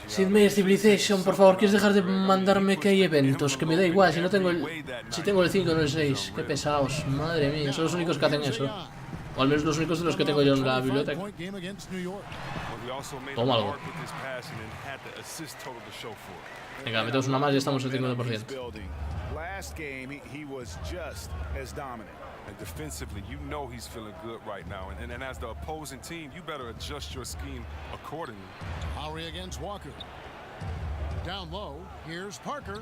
Sidney Civilization, por favor, ¿quieres dejar de mandarme que hay eventos? Que me da igual, si no tengo el... Si tengo el 5 o el 6. Qué pesados, madre mía, son los únicos que hacen eso. O al menos los únicos de los que tengo yo en la biblioteca. Toma algo. Venga, metemos una más y estamos al 50%. Last game, he was just as dominant. And defensively, you know he's feeling good right now. And as the opposing team, you better adjust your scheme accordingly. Lowry against Walker. Down low, here's Parker.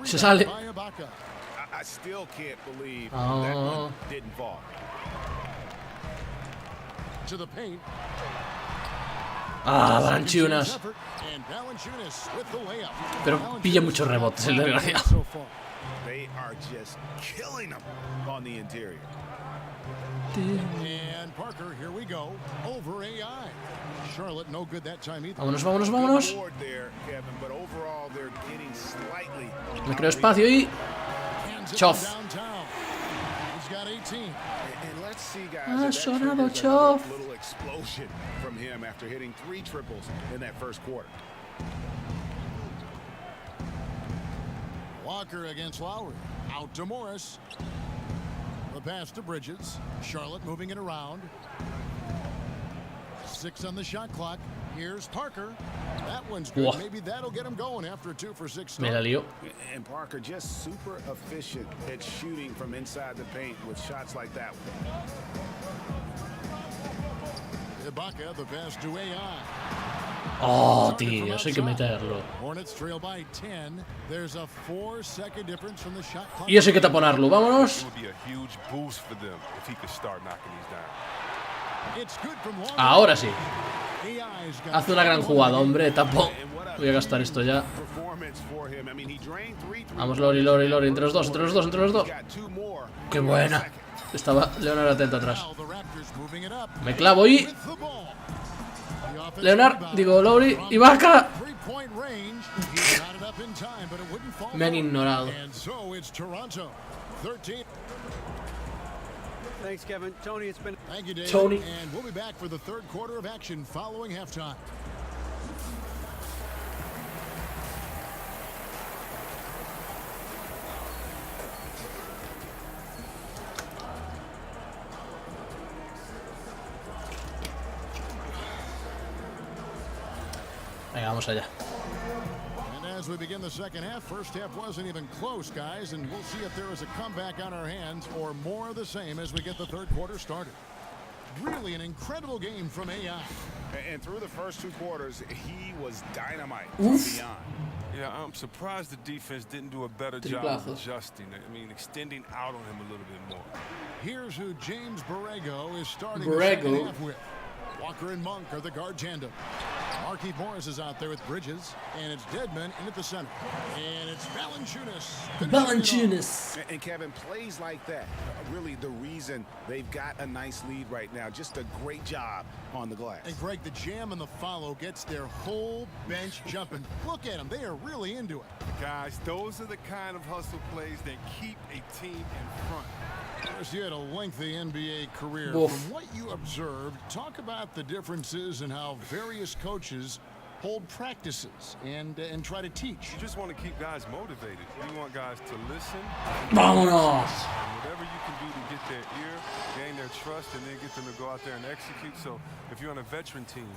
Se sale. I still can't believe that one didn't fall. To the paint. Balanchunas. Pero pilla muchos rebotes el desgraciado. They are just killing them on the interior. And Parker, here we go. Over AI. Charlotte no good that time either. Vámonos, vámonos, vámonos. But overall they're getting slightly. Me creo espacio y chof. Ha sonado chof. Little explosion from him after hitting 3 triples in that first quarter. Walker against Lowry. Out to Morris. The pass to Bridges. Charlotte moving it around. 6 on the shot clock. Here's Parker. That one's good. Wow. Maybe that'll get him going after a 2 for 6. Me la lío. And Parker just super efficient at shooting from inside the paint with shots like that one. Ibaka, the pass to AI. Oh, tío, eso hay que meterlo. Y eso hay que taponarlo, vámonos. Ahora sí. Hace una gran jugada, hombre, tapo. Voy a gastar esto ya. Vamos, Lori, Lori, Lori, entre los dos, entre los dos, entre los dos. ¡Qué buena! Estaba Leonard atento atrás. Me clavo y... Leonard, digo, Lowry, Ibaka. Me han ignorado. Thanks, Kevin. Tony, it's been... Thank you, David. Tony. And we'll be back for the third quarter of action following halftime. Venga, vamos allá. As we begin the second half, first half wasn't even close, guys, and we'll see if there is a comeback on our hands or more of the same as we get the third quarter started. Really an incredible game from AI. And through the first 2 quarters, he was dynamite from beyond. Yeah, I'm surprised the defense didn't do a better job of adjusting. I mean, extending out on him a little bit more. Here's who James Borrego is starting the second half with. Walker and Monk are the guard tandem. Markieff Morris is out there with Bridges, and it's Dedmon in at the center. And it's Valanciunas. And Kevin, plays like that, really the reason they've got a nice lead right now. Just a great job on the glass. And Greg, the jam and the follow gets their whole bench jumping. Look at them. They are really into it. Guys, those are the kind of hustle plays that keep a team in front. You had a lengthy NBA career. From what you observed, talk about the differences in how various coaches hold practices and try to teach. You just want to keep guys motivated. You want guys to listen. Vámonos. Whatever you can do to get their ear, gain their trust, and then get them to go out there and execute. So if you're on a veteran team,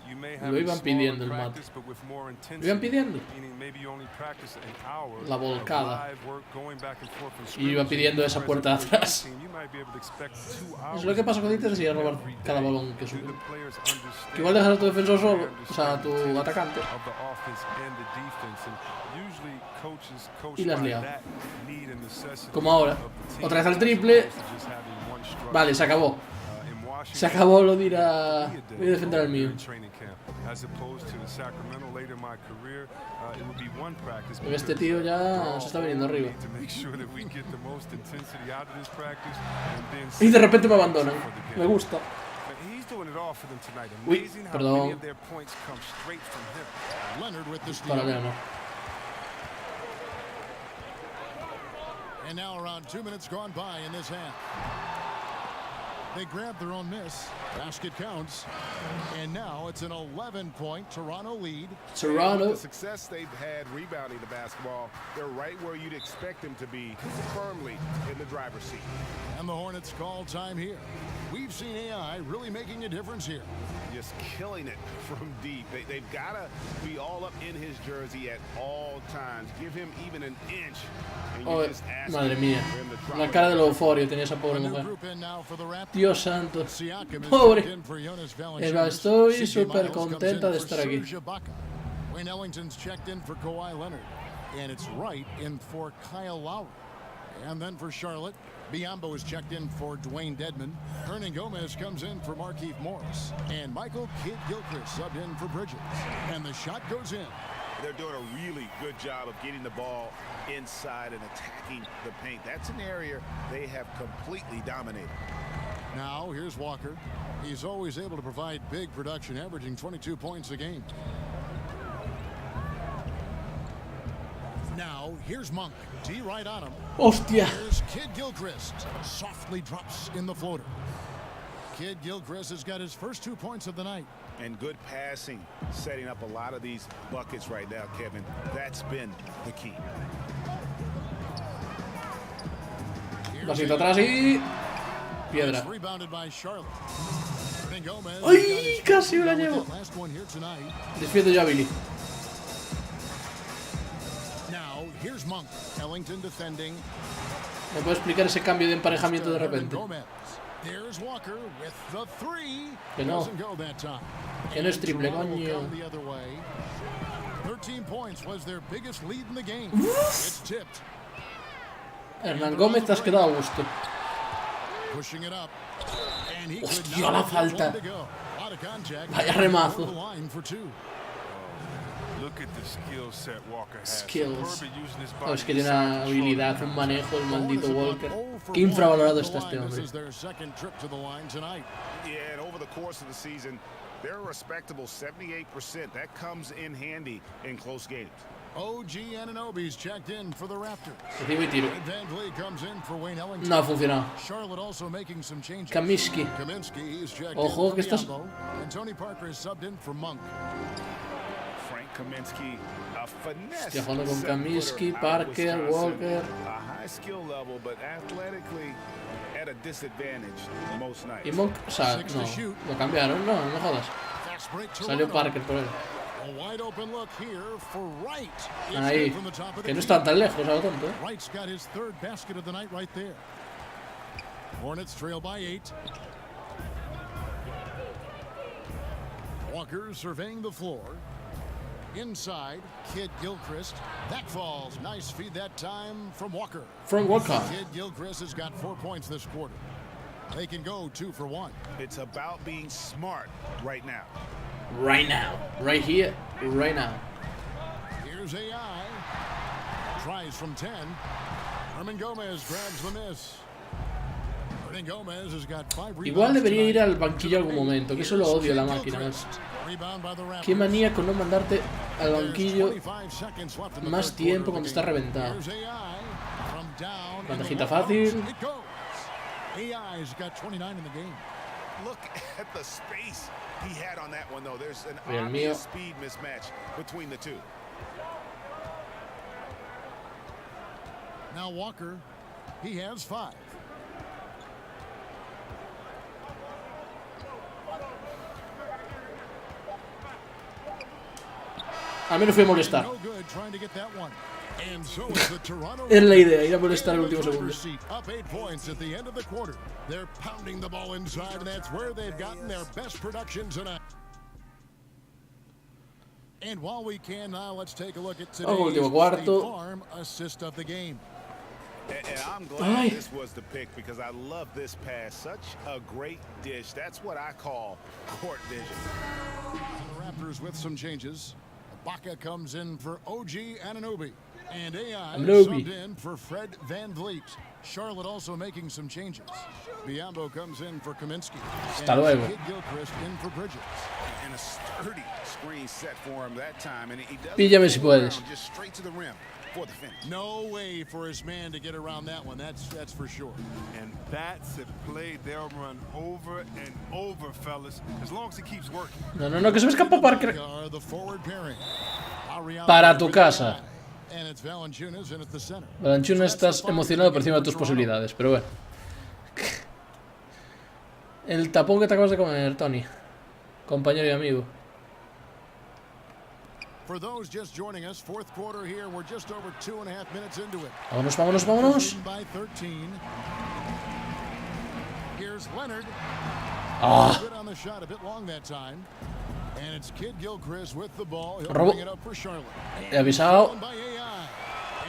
you may have a smaller practice, but with more intensity. Meaning maybe you only practice an hour La volcada. of live work going back and forth from Y iba pidiendo esa puerta de atrás. You might be able to expect 2 hours. Es lo que pasa con Inter si robar cada balón que sube. Que igual dejas a tu defensor solo, o sea, a tu atacante. Y las liado. Como ahora. Otra vez al triple. Vale, se acabó. Se acabó lo de ir a... Voy a defender el mío. Pero este tío ya se está viniendo arriba. Y de repente me abandonan. Me gusta. Uy, perdón. Paralelo. And now around 2 minutes gone by in this half. They grabbed their own miss. Basket counts. And now it's an 11-point Toronto lead. Toronto. The success they've had rebounding the basketball, they're right where you'd expect them to be, firmly in the driver's seat. And the Hornets call time here. We've seen AI really making a difference here. Just killing it from deep. They've got to be all up in his jersey at all times. Give him even an inch. Oh, madre mía. La cara de la euforia tenía esa pobre mujer. Dios santo. Pobre. Estoy súper contenta de estar aquí. Wayne Ellington's checked in for Kawhi Leonard. And it's Wright in for Kyle Lowry. And then for Charlotte, Biyombo is checked in for Dwayne Dedmon. Hernan Gomez comes in for Markieff Morris. And Michael Kidd-Gilchrist subbed in for Bridges. And the shot goes in. They're doing a really good job of getting the ball inside and attacking the paint. That's an area they have completely dominated. Now, here's Walker. He's always able to provide big production, averaging 22 points a game. Now, here's Monk. D right on him. Hostia. Here's Kidd-Gilchrist. Softly drops in the floater. Kidd-Gilchrist has got his first 2 points of the night. And good passing, setting up a lot of these buckets right now, Kevin. That's been the key. Vasito atrás y... Piedra. ¡Ay! Casi me la llevo. Despido yo a Billy. ¿Me puedo explicar ese cambio de emparejamiento de repente? Que no. Que no es triple, coño. Hernán Gómez, te has quedado a gusto. Hostia, la falta. Vaya remazo. Skills. Oh, es que tiene una habilidad, un manejo, el maldito Walker. Qué infravalorado está este hombre. They're a respectable 78%. That comes in handy in close games. OG Anunoby's checked in for the Raptors. Recibo y tiro. Van Vliet comes in for Wayne Ellington. No ha funcionado. Charlotte also making some changes. Kaminsky. Kaminsky is checked Ojo, in que estás... and Tony Parker is subbed in for Monk. Frank Kaminsky, a finesse. Estoy jugando con Kaminsky, Parker, Walker. A high skill level, but athletically at a disadvantage most nights. Y Monk, o sea, no, lo cambiaron, no me jodas. Salió Parker por él. Ahí, que no están tan lejos, a lo tonto, ¿eh? Wright's got his third basket of the night right there. Hornets trail by 8. Walker surveying the floor. Inside, Kid Gilchrist. That falls. Nice feed that time from Walker. From Walker. Kid Gilchrist has got 4 points this quarter. They can go 2 for 1. It's about being smart right now. Right now. Right here. Right now. Here's AI. Tries from 10. Herman Gomez grabs the miss. Hernan Gomez has got 5 rebounds. Igual debería ir al banquillo algún momento, que eso lo odio la máquina. Qué manía con no mandarte al banquillo más tiempo cuando está reventado. Bandejita fácil. Look at the space he had on that one though. There's an El mío. obvious speed mismatch between the two. Now Walker, he has 5. A mí no fui a molestar. No good trying to get that one. And so is the Toronto Es la idea, ir a molestar el último segundo. Up 8 points at the end of the quarter. They're pounding the ball inside, and that's where they've gotten their best production tonight. And while we can now, let's take a look at today's farm assist of the game. And I'm glad this was the pick because I love this pass. Such a great dish. That's what I call court vision. The Raptors with some changes. Baca comes in for OG Anunoby. And AI subbed in for Fred Van Vliet. Charlotte also making some changes. Biombo comes in for Kaminsky. Hasta luego. Kid Gilchrist in for Bridges. And a sturdy screen set for him that time. And he does Píllame si puedes. just straight to the rim for the finish. No way for his man to get around that one. That's for sure. And that's a play they'll run over and over, fellas, as long as he keeps working. No, que se me escapa Parker. The forward pairing. Para tu casa. And it's Valanciunas in at the center. Valanciunas, estás emocionado por encima de tus posibilidades, pero bueno. El tapón que te acabas de comer, Tony. Compañero y amigo. For those just joining us, fourth quarter here, we're just over 2.5 minutes into it. Vámonos. By 13. Here's Leonard. Good on the shot, a bit long that time. And it's Kid Gilchrist with the ball. He'll bring it up for Charlotte. He avisado.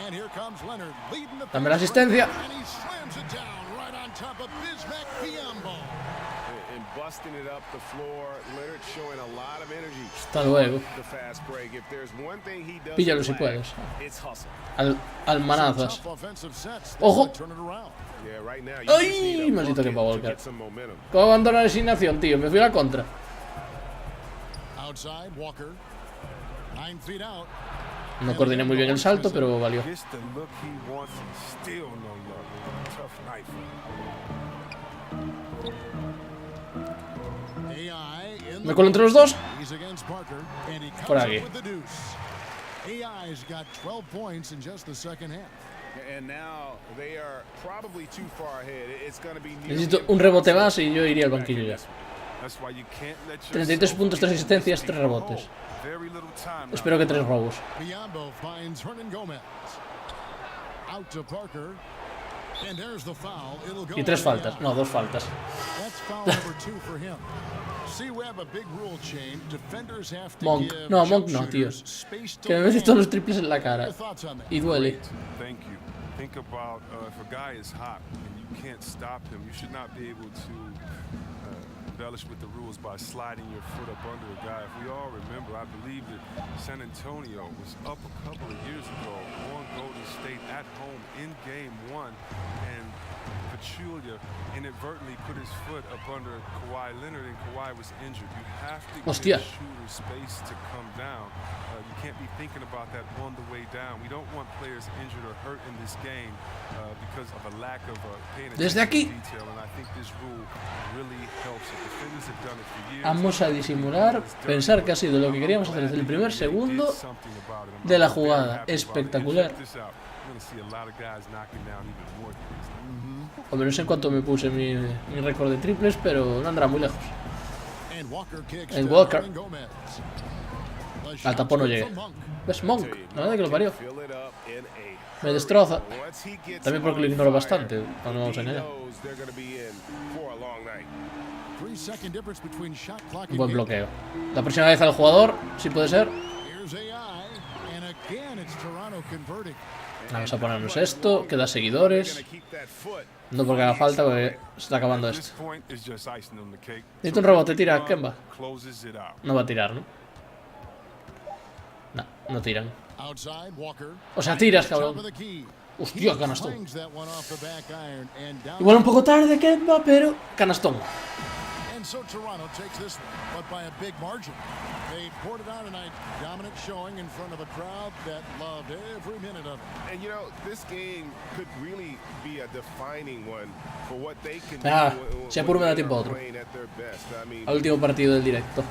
And here comes Leonard leading the Dame la asistencia. And he slams it down right on top of Bismack Biombo. And busting it up the floor, Leonard showing a lot of energy. Hasta luego. The fast break. If there's one thing he does, Píllalo si puedes. it's hustle. Al manazas. Ojo. Yeah, right now, you just need Ay, a maldito que bucket va a to volcar. get some momentum. ¿Cómo abandonar la asignación, tío? Me fui a la contra. Outside, Walker. 9 feet out. No coordiné muy bien el salto, pero valió. Gets the look he wants and still no love. Tough night for him. Me colo entre los dos. Por aquí. AI's got 12 points in just the second half. And now they are probably too far ahead. It's going to be Necesito un rebote más y yo iría al banquillo ya. 33 puntos, 3 asistencias, 3 rebotes. Espero que 3 robos. Y 3 faltas. No, 2 faltas. Monk. No, Monk no, tío. Que me metes todos los triples en la cara. Y duele. Think about if a guy is hot and you can't stop him, you should not be able to embellish with the rules by sliding your foot up under a guy. If we all remember, I believe that San Antonio was up a couple of years ago on Golden State at home in Game 1, and Pachulia inadvertently put his foot up under Kawhi Leonard, and Kawhi was injured. You have to give shooter space to come down. You can't be thinking about that on the way down. We don't want players injured or hurt in this game because of a lack of paying attention to detail, and I think this rule really helps. The defenders have done it for years. Vamos a disimular, pensar que ha sido lo que queríamos hacer desde el primer segundo de la jugada. Espectacular. Hombre, no sé en cuánto me puse mi récord de triples, pero no andará muy lejos. En Walker. Al tapón no llegué. ¿Ves? Monk, la verdad que lo parió. Me destroza. También porque lo ignoro bastante, no nos vamos a engañar. Un buen bloqueo. La próxima vez al jugador, si puede ser. Vamos a ponernos esto, queda seguidores. No porque haga falta, porque se está acabando esto. Necesito un rebote, tira, Kemba. No va a tirar, ¿no? No, no tiran. O sea, tiras, cabrón. Hostia, canastón. Igual un poco tarde, Kemba, pero canastón. And so Toronto takes this one, but by a big margin. They poured it out tonight, dominant showing in front of a crowd that loved every minute of it. And you know, this game could really be a defining one for what they can do. Si apuro me da tiempo a otro. Al último partido del directo.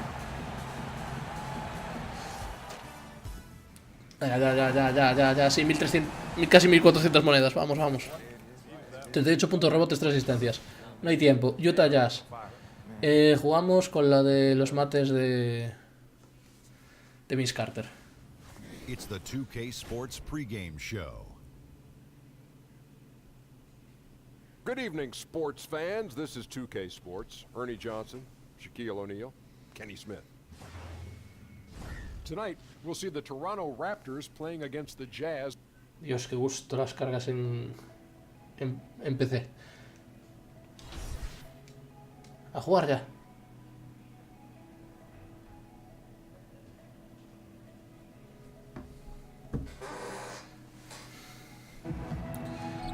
Ya, sí, 1300, casi 1400 monedas, vamos. 38 puntos, rebotes, 3 asistencias. No hay tiempo. Utah Jazz. Jugamos con la de los mates de Vince Carter. It's the 2K Sports pregame show. Good evening, sports fans. This is 2K Sports. Ernie Johnson, Shaquille O'Neal, Kenny Smith. Tonight, we'll see the Toronto Raptors playing against the Jazz. Dios, qué gusto las cargas en PC. A jugar ya.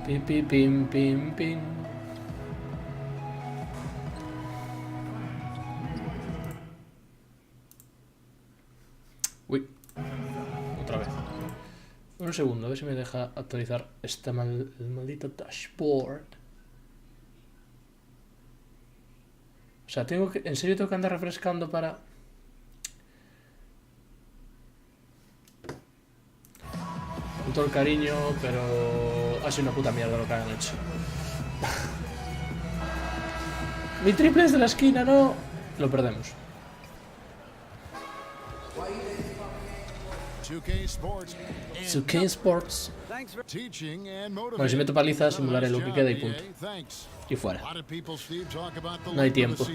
Pim. Uy. Otra vez. Un segundo, a ver si me deja actualizar este maldito dashboard. O sea, en serio tengo que andar refrescando para... Con todo el cariño, pero... Ha sido una puta mierda lo que han hecho. Mi triple es de la esquina, no... Lo perdemos. 2K Sports. Bueno, si meto paliza, simularé lo que queda y punto. Y fuera. No hay tiempo.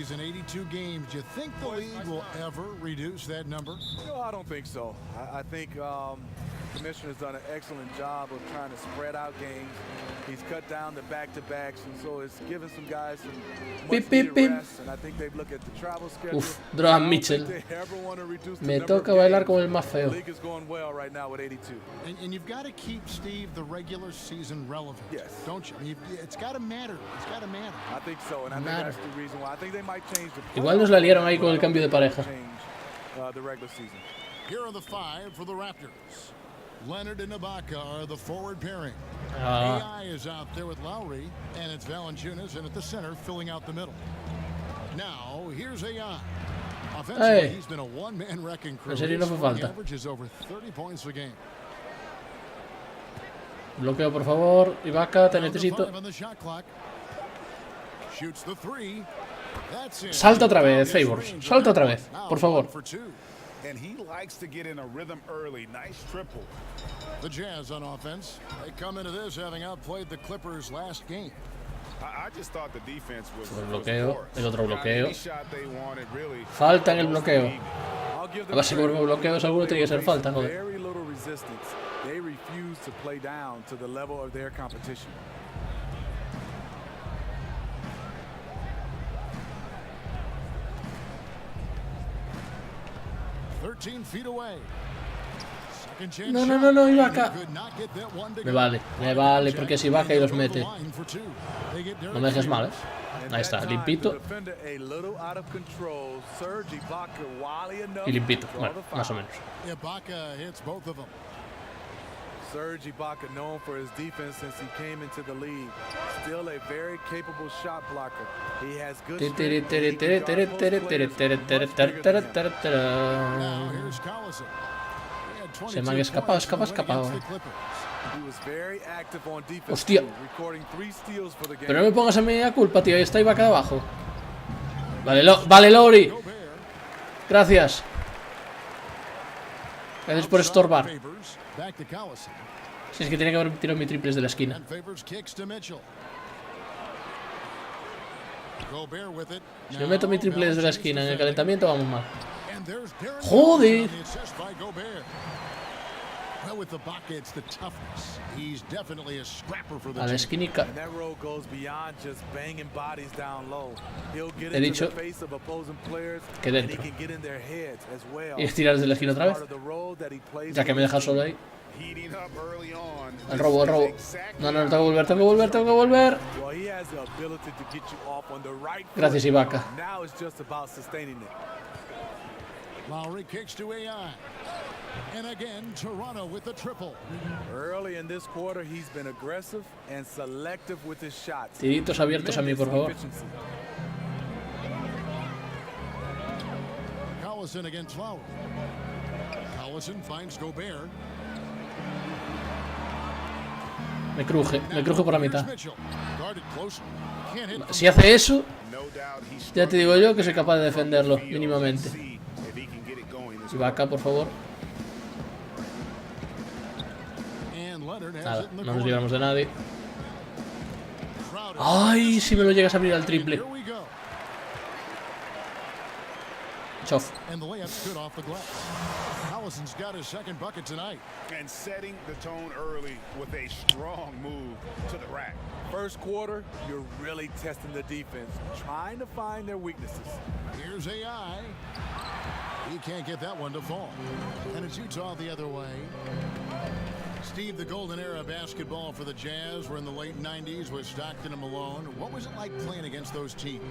The commissioner's done an excellent job of trying to spread out games. He's cut down the back-to-backs, and so it's given some guys some much-needed rest. And I think they've looked at the travel schedule. Uf, Drogan Mitchell. Me toca bailar como el más feo. The league is going well right now with 82. And you've got to keep, Steve, the regular season relevant. Yes. Don't you? It's got to matter. It's got to matter. I think so, and I think that's the reason why. I think they might change the. Igual nos la liaron ahí con el cambio de pareja. The regular season. Here are the 5 for the Raptors. Leonard and Ibaka are the forward pairing. AI is out there with Lowry, and it's Valanciunas, and at the center, filling out the middle. Now, here's AI. Offensively, he's been a one-man wrecking crew. His average is over 30 points a game. Bloqueo, por favor. Ibaka, te necesito. Salta otra vez, Favors. Salta otra vez, por favor. And he likes to get in a rhythm early. Nice triple. The Jazz on offense. They come into this having outplayed the Clippers last game. I just thought the defense was el bloqueo, el otro bloqueo. Falta en el bloqueo. A ver si por bloqueos alguno tiene que ser falta, joder. Very little resistance. They refuse to play down to the level of their competition. No, Ibaka. Me vale, porque si Ibaka y los mete. No me dejes mal, Ahí está, limpito. Y limpito, bueno, más o menos. Serge Ibaka, known for his defense since he came into the league, still a very capable shot blocker. He has good Se me han escapado. Hostia. Pero no me pongas a mí a culpa, tío. Ahí está Ibaka de abajo. Vale, Lowry. Gracias. Gracias por estorbar. Si es que tenía que haber tirado mi triples de la esquina. Si me meto mi triple desde la esquina en el calentamiento, vamos mal. ¡Joder! A la esquinica. He dicho que dentro. Y estirar desde la esquina otra vez. Ya que me deja solo ahí. El robo, el robo. No, no, tengo que volver. Gracias, Ibaka. Lowry kicks to AI. And again, Toronto with the triple. Early in this quarter, he's been aggressive and selective with his shots. Tiritos abiertos a mí, por favor. Collison against Lowry. Collison finds Gobert. Me cruje por la mitad. Si hace eso, ya te digo yo que soy capaz de defenderlo, mínimamente. Ibaka, por favor. Nada, no nos libramos de nadie. ¡Ay! Si me lo llegas a abrir al triple. Chof. Collison's got his second bucket tonight. And setting the tone early with a strong move to the rack. First quarter, you're really testing the defense, trying to find their weaknesses. Here's AI. He can't get that one to fall. And it's Utah the other way. Steve, the golden era of basketball for the Jazz were in the late 90s with Stockton and Malone. What was it like playing against those teams?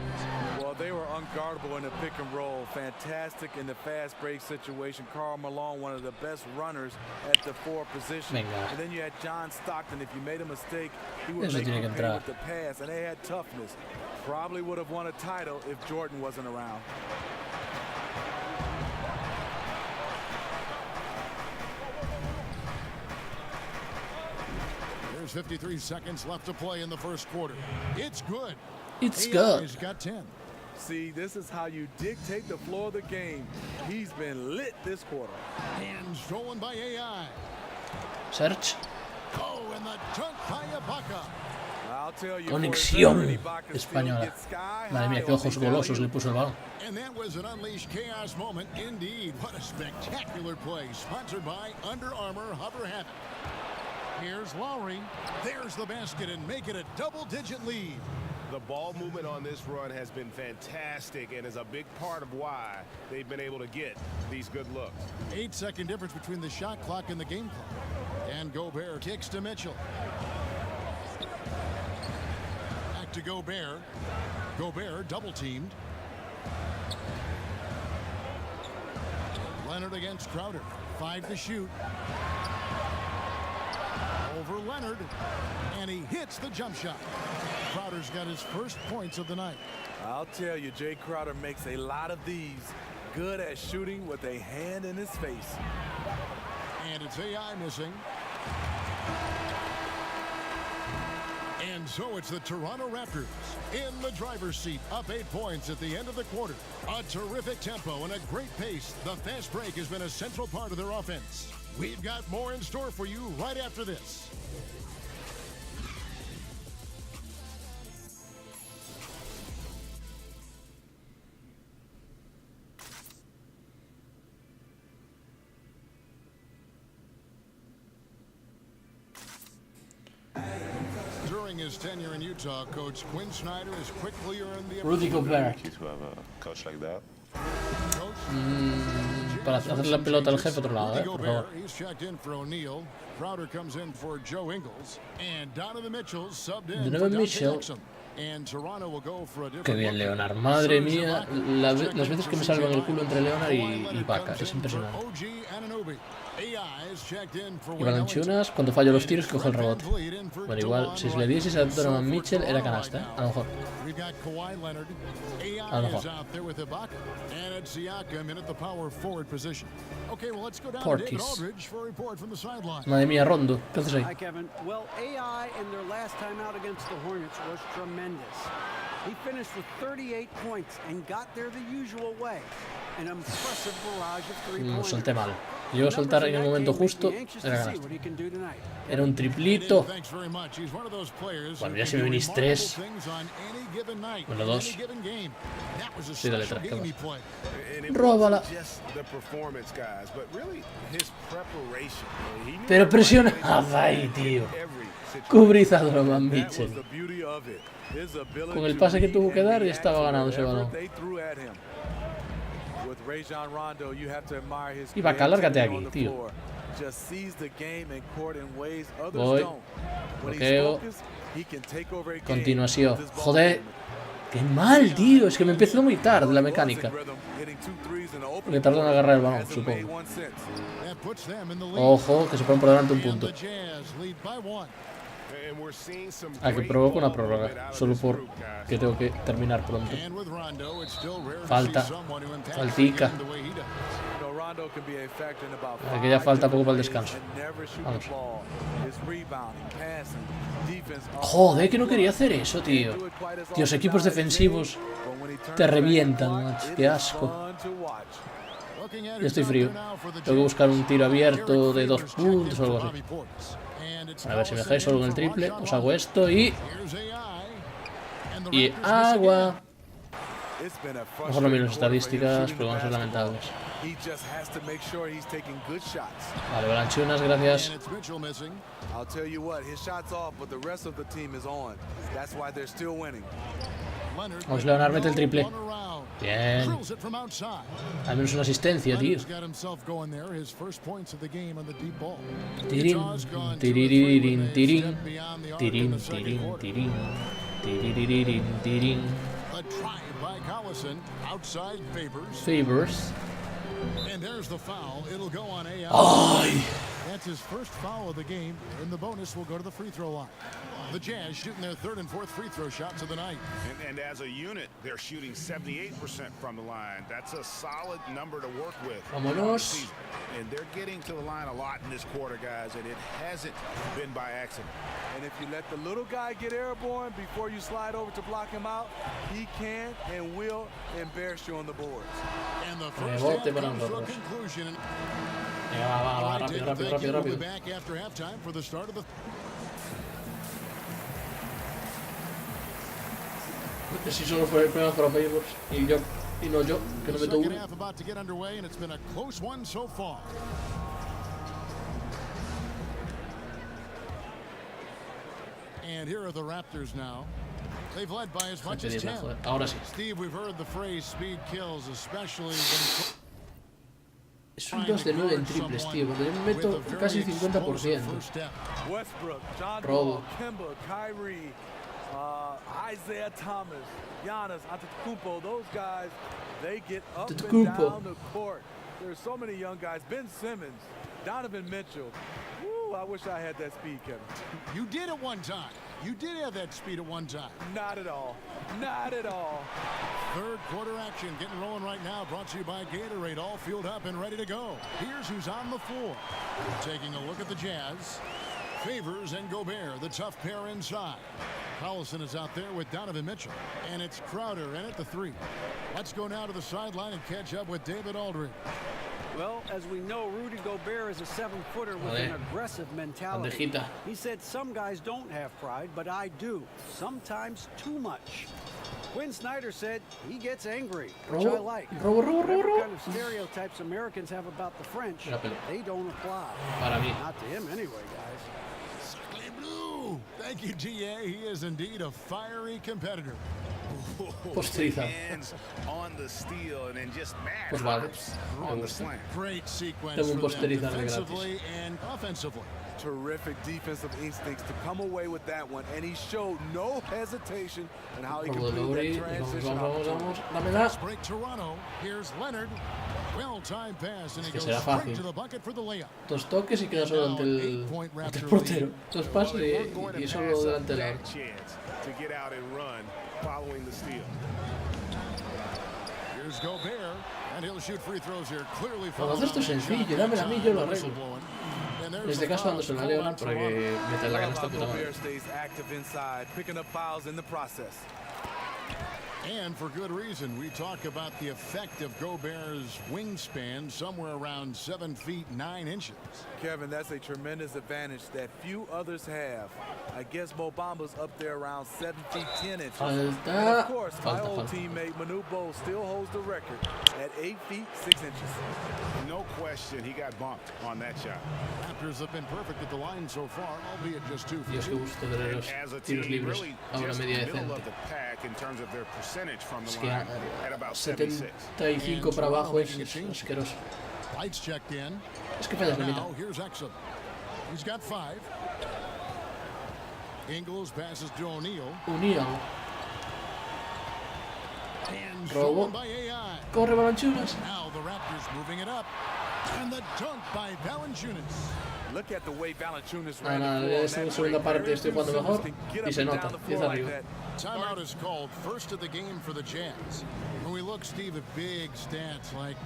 Well, they were unguardable in the pick and roll. Fantastic in the fast break situation. Karl Malone, one of the best runners at the 4 position. And then you had John Stockton. If you made a mistake, he would make you pay with the pass. And they had toughness. Probably would have won a title if Jordan wasn't around. There's 53 seconds left to play in the first quarter. It's good. It's good. He's got 10. See, this is how you dictate the flow of the game. He's been lit this quarter. And stolen by AI. Search. Oh, and the dunk by Ibaka. Conexión española. Madre mía, qué ojos golosos le puso el balón. And that was an unleashed chaos moment indeed. What a spectacular play. Sponsored by Under Armour Hover Habit. Here's Lowry. There's the basket and make it a double-digit lead. The ball movement on this run has been fantastic and is a big part of why they've been able to get these good looks. 8-second difference between the shot clock and the game clock. And Gobert kicks to Mitchell. Back to Gobert. Gobert double-teamed. Leonard against Crowder. 5 to shoot. Over Leonard, and he hits the jump shot. Crowder's got his first points of the night. I'll tell you, Jay Crowder makes a lot of these. Good at shooting with a hand in his face. And it's AI missing. And so it's the Toronto Raptors in the driver's seat, up 8 points at the end of the quarter. A terrific tempo and a great pace. The fast break has been a central part of their offense. We've got more in store for you right after this. During his tenure in Utah, Coach Quinn Snyder has quickly earned the Rudy Gobert. To have a coach like that. Para hacer la pelota al jefe otro lado, por favor. He's checked in for O'Neal. Crowder comes in for Joe Ingles. And Donovan Mitchell subbed in for Dante Exum. And Toronto will go for a different. Qué bien, Leonard. Madre mía, las veces que me salvan el culo entre Leonard y Ibaka. Es impresionante. Y Balanchunas, cuando fallo los tiros, coge el rebote. Bueno, igual, si le dieses a Donovan Mitchell, era canasta, ¿eh? A lo mejor. A lo mejor. Portis. Madre mía, Rondo. ¿Qué haces ahí? Hi, Kevin. Well, AI in their last time out against the Hornets was tremendous. He finished with 38 points and got there the usual way. An impressive barrage of 3 points. Solté mal. Llegó a soltar en el momento justo, era ganar. Era un triplito. Bueno, ya si me venís 3. Bueno, 2. Sí, dale 3. Róbala. Pero presiona. Ahí, tío. Cubrizado Donovan Mitchell. Con el pase que tuvo que dar ya estaba ganado ese balón. Y va, lárgate aquí, tío. Voy. Bloqueo. Continuación. Joder. Qué mal, tío. Es que me empezó muy tarde la mecánica. Me tardó en agarrar el balón, supongo. Ojo, que se ponen por delante un punto. Que provoca una prórroga. Solo porque tengo que terminar pronto. Falta. Faltica. Que ya falta poco para el descanso. Vamos. Joder, que no quería hacer eso, tío. Tíos, equipos defensivos te revientan, macho. Qué asco. Ya estoy frío. Tengo que buscar un tiro abierto de 2 puntos o algo así. A ver si me dejáis solo en el triple. Os hago esto y agua. Mejor no miro las estadísticas, pero van a ser lamentables. Vale, Balanchunas, gracias. Vamos, Leonard, mete el triple. Bien. Al menos una asistencia, tío. Tirín, tirirín, tirín. Tirín, tirín, tirín. Tirirín, tirín. Favors. ¡Ay! That's his first foul of the game, and the bonus will go to the free throw line. The Jazz shooting their 3rd and 4th free throw shots of the night. And as a unit, they're shooting 78% from the line. That's a solid number to work with. Vámonos. And they're getting to the line a lot in this quarter, guys, and it hasn't been by accident. And if you let the little guy get airborne before you slide over to block him out, he can and will embarrass you on the boards. And the first half comes to a conclusion. Va, rápido. Back after halftime for the start of the. Si solo fue el premio para Favors y no yo, que no meto uno. About to get underway, and it's been a close one so far. And here are the Raptors now. They've led by as much as 10. Ahora sí. Steve, we've heard the phrase speed kills, especially when. Es un 2 de 9 en triples, tío. Cuando yo me meto casi el 50%. Robo. Isaiah Thomas, Giannis Antetokounmpo, those guys, they get up and down the court. There's so many young guys. Ben Simmons, Donovan Mitchell. Woo, I wish I had that speed, Kevin. You did at one time. You did have that speed at one time. Not at all. Not at all. Third quarter action getting rolling right now. Brought to you by Gatorade. All fueled up and ready to go. Here's who's on the floor. Taking a look at the Jazz. Favors and Gobert, the tough pair inside. Collison is out there with Donovan Mitchell. And it's Crowder in at the 3. Let's go now to the sideline and catch up with David Aldridge. Well, as we know, Rudy Gobert is a 7-footer with an aggressive mentality. He said some guys don't have pride, but I do. Sometimes too much. Quinn Snyder said he gets angry, which I like. Whatever kind of stereotypes Americans have about the French, they don't apply. Not to him anyway, guys. Thank you, GA. He is indeed a fiery competitor. Posteriza. On the steal and then just Pues vale. On the slant. Great sequence Tengo un for them posterizar defensively and offensively. Terrific defensive instincts to come away with that one, and he showed no hesitation in how he completed that transition Dámela. Break Toronto. Here's Leonard. Well-timed pass, and he goes straight to the bucket for the layup. 2 toques y queda solo ante el portero. 2 pases y solo delante del arco. To get out and run following the steal. Here's Gobert, and he'll shoot free throws here. Clearly Cuando haces esto sencillo, dámela a mí, yo lo arreglo. En este caso, dándose la Leonard para que meta la canasta puta madre. And for good reason. We talk about the effect of Gobert's wingspan, somewhere around 7 feet 9 inches. Kevin, that's a tremendous advantage that few others have. I guess Mo Bamba's up there around 7 feet 10 inches. And of course, my old teammate Manu Bol still holds the record at 8 feet 6 inches. No question, he got bumped on that shot. Raptors have been perfect at the line so far, albeit just 2 for 2. Dios, qué gusto ver los tiros libres a una media decente. Es que 75 para abajo es asqueroso. Lights checked in. Es que fallas la mitad. Now here's Exum. He's got 5. Ingles passes to O'Neal. O'Neal. And Robo. by AI. Corre Valanciunas. Now the Raptors moving it up. And the dunk by Valanciunas. Look at the way Valanciunas ran esta segunda parte estoy jugando mejor y se nota, 10 arriba. Timeout is called, first of the game for the Jazz. When we look, Steve, at big stats like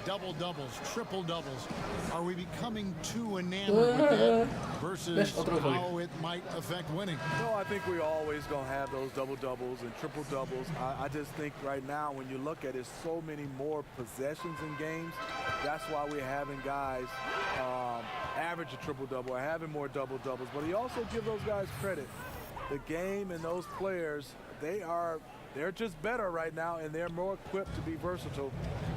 double-doubles, triple-doubles, are we becoming too enamored with that versus how it might affect winning? No, I think we're always going to have those double-doubles and triple-doubles. I just think right now when you look at it, so many more possessions in games. That's why we're having guys average a triple-double or having more double-doubles. But he also gives those guys credit. The game and those players, they're just better right now, and they're more equipped to be versatile.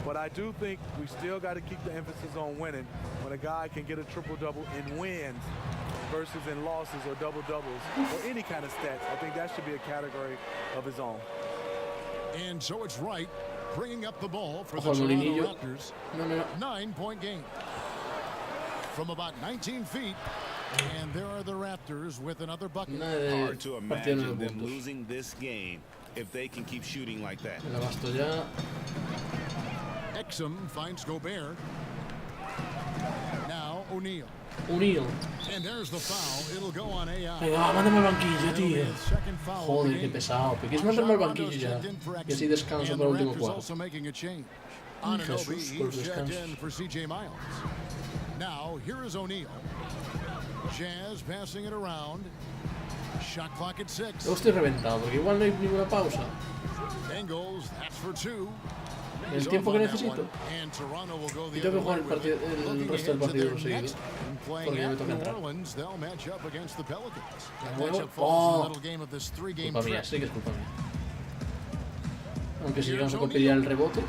But I do think we still got to keep the emphasis on winning. When a guy can get a triple-double in wins versus in losses or double-doubles or any kind of stats, I think that should be a category of his own. And so it's right, bringing up the ball for the Toronto Raptors. 9-point game. From about 19 feet. And there are the Raptors with another bucket. Hard to imagine them losing this game if they can keep shooting like that. Exum finds Gobert. Now O'Neal. And there's the foul. It'll go on AI. Venga, mándame al banquillo, tío. Joder, qué pesado. ¿Por qué quieres mandarme al banquillo ya? Que así descanso para el último cuarto. Jesús, por descanso. Now here is O'Neal. Jazz passing it around. Shot clock at 6. Yo estoy reventado porque igual no hay ninguna pausa. Bengals, that's for 2. El tiempo que necesito. Y tengo que jugar el resto del partido seguido. Porque ya me toca entrar. Oh, culpa mía, sí que es culpa mía. Aunque si llegamos a copiar el rebote,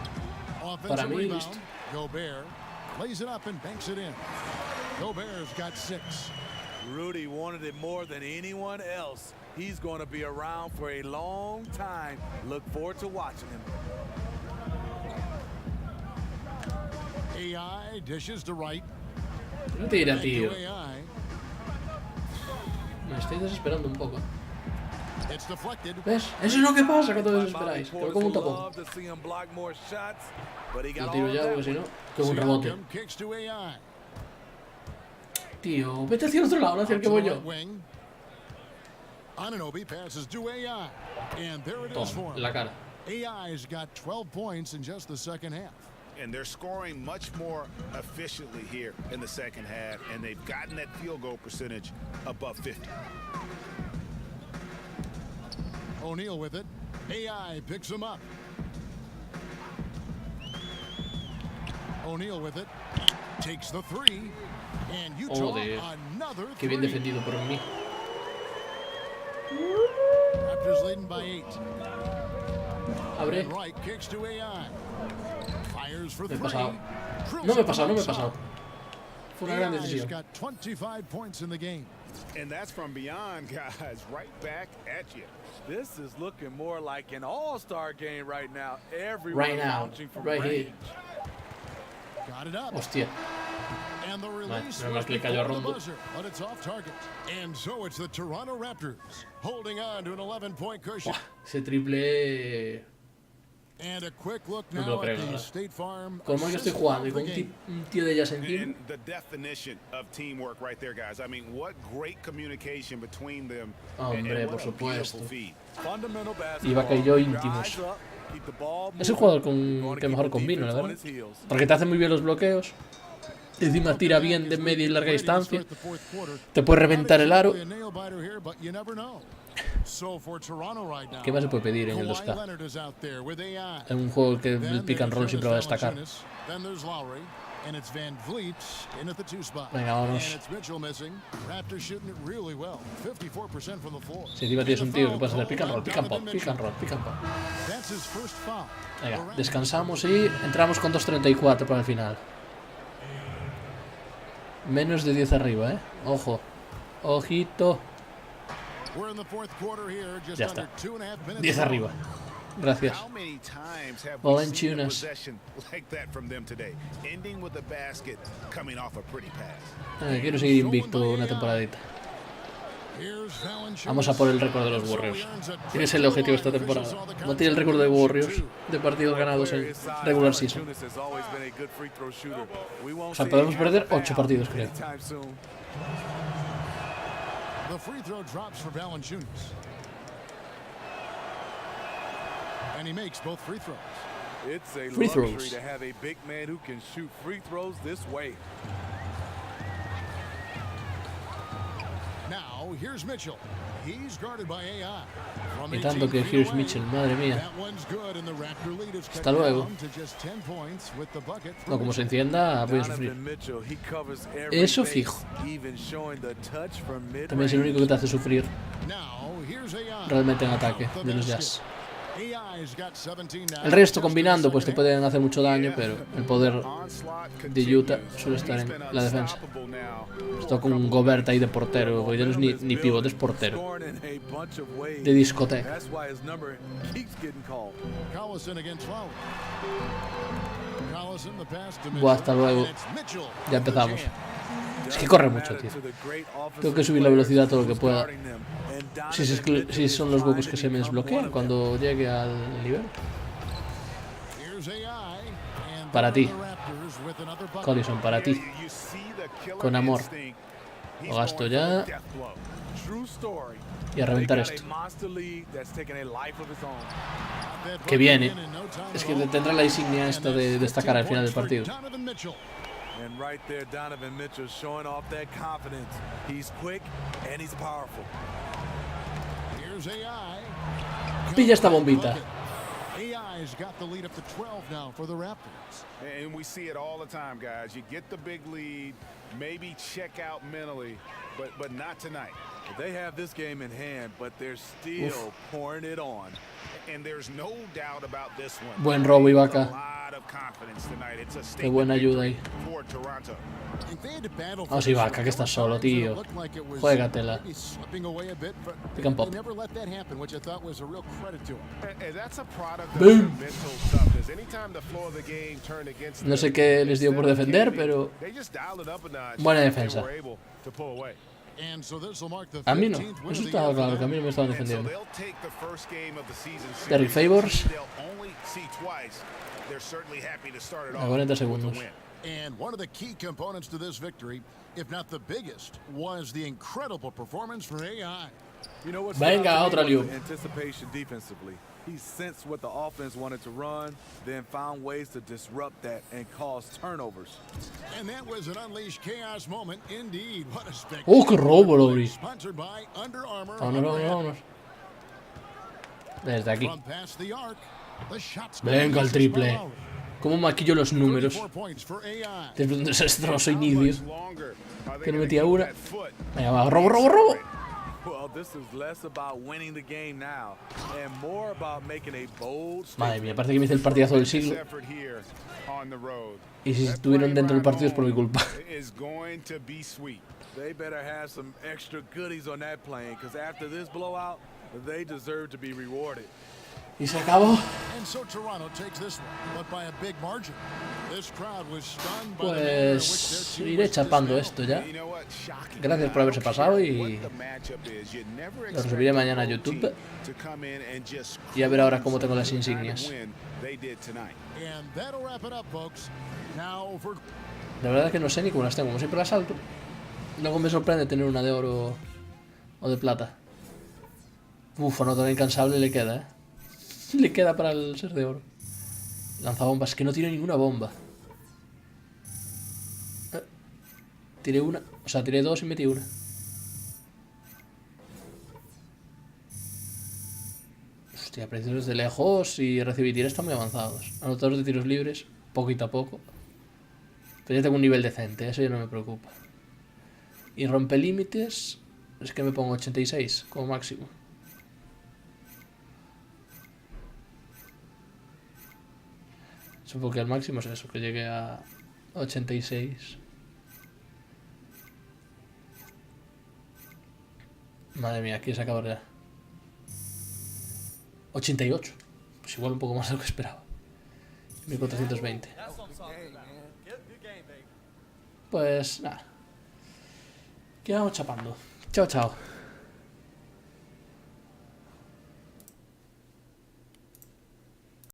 para mí listo. Gobert plays it up and banks it in. Gobert's got 6. Rudy wanted it more than anyone else. He's going to be around for a long time. Look forward to watching him. AI dishes to right. No tira, tío. Me estoy desesperando un poco. ¿Ves? Eso es lo que pasa cuando desesperáis. Que me como un tapón. Lo tiro ya porque si no, que un rebote. Tío, vete hacia el otro lado, no hacia el que voy yo. Toma, en la cara. AI's got 12 points in just the second half. And they're scoring much more efficiently here in the second half, and they've gotten that field goal percentage above 50. O'Neal with it. AI picks him up. O'Neal with it. Takes the 3. And you draw another 3. Qué bien defendido por mí. Raptors leading by 8. Abre. Right kicks to AI. Fires for 3. Me he pasado. No me he pasado. Fue una gran decisión. Got 25 points in the game. And that's from beyond, guys, right back at you. This is looking more like an all-star game right now. Everyone launching from range. Here. Got it up. Hostia. And the release was before the buzzer, but it's off target. And so it's the Toronto Raptors holding on to an 11-point cushion. Ese triple. And a quick look now at the State Farm. Como que estoy jugando y con un tío de ellas encima. The definition of teamwork right there, guys. I mean, what great communication between them. Hombre, por supuesto. Fundamental basketball. Iba a caer yo íntimos. Es el jugador que mejor combino, la verdad. Porque te hace muy bien los bloqueos. Encima tira bien de media y larga distancia. Te puede reventar el aro. ¿Qué más se puede pedir en el 2K? En un juego que el pick and roll siempre va a destacar. Venga, vámonos. Si encima tienes un tío que puede hacer pick and roll, pick and pop, pick and roll, pick and pop. Venga, descansamos y entramos con 2.34 para el final. Menos de 10 arriba, Ojo. Ojito. Ya está. 10 arriba. Gracias. Valenciunas. Quiero seguir invicto una temporadita. Vamos a por el récord de los Warriors. Ese es el objetivo de esta temporada. Batir el récord de Warriors de partidos ganados en regular season. O sea, podemos perder 8 partidos, creo. Free throws. Y tanto que here's Mitchell, madre mía. Hasta luego. No, como se encienda, voy a sufrir. Eso fijo. También es el único que te hace sufrir realmente en ataque de los Jazz. El resto combinando pues te pueden hacer mucho daño, pero el poder de Utah suele estar en la defensa. Esto con un Gobert ahí de portero, porque ya no es ni pivot, es portero de discoteca. Buah, hasta luego. Ya empezamos. Es que corre mucho, tío. Tengo que subir la velocidad todo lo que pueda. Si son los huecos que se me desbloquean cuando llegue al nivel. Para ti, Collison, para ti. Con amor. Lo gasto ya. Y a reventar esto. Que viene. Es que tendrá la insignia esta de destacar al final del partido. And right there, Donovan Mitchell showing off that confidence. He's quick and he's powerful. Pilla esta bombita. AI's got the lead up to 12 now for the Raptors. And we see it all the time, guys. You get the big lead, maybe check out mentally, but not tonight. They have this game in hand, but they're still pouring it on. And there's no doubt about this one. Buen robo, Ibaka. Qué buena ayuda ahí. Vamos, Ibaka, que estás solo, tío. Juégatela. Pick and pop. Boom. No sé qué les dio por defender, pero buena defensa. A mí no, eso estaba claro, que a mí no me estaban defendiendo. Derrick Favors a 40 segundos. And one of the key components to this victory, if not the biggest, was the incredible performance for AI. You know what's Venga, otra liu. Anticipation defensively. He sensed what the offense wanted to run, then found ways to disrupt that and cause turnovers. And that was an unleashed chaos moment indeed. What a spectacular. Qué robo, Lobri. Sponsored by Under Armour. Vámonos. Desde aquí. From past the arc, the shots Venga el triple. ¿Cómo maquillo los números? Desde un desastroso inicio. Que no metía una. Venga, va, robo. Madre mía, parece que me hice el partidazo del siglo. Y si estuvieron dentro del partido es por mi culpa. Y se acabó. Pues iré chapando esto ya. Gracias por haberse pasado y lo subiré mañana a YouTube. Y a ver ahora cómo tengo las insignias. La verdad es que no sé ni cómo las tengo, como siempre las salto. Luego me sorprende tener una de oro o de plata. Uf, anotador incansable le queda, Le queda para el ser de oro. Lanzabombas, que no tiene ninguna bomba. Tiré una. O sea, tiré 2 y metí una. Hostia, precios de lejos y recibir tiros están muy avanzados. Anotadores de tiros libres, poquito a poco. Pero ya tengo un nivel decente, eso ya no me preocupa. Y rompe límites, es que me pongo 86 como máximo. Supongo que el máximo es eso, que llegue a 86. Madre mía, aquí se acaba ya. 88. Pues igual un poco más de lo que esperaba. 1420. Pues nada. Quedamos chapando. Chao, chao.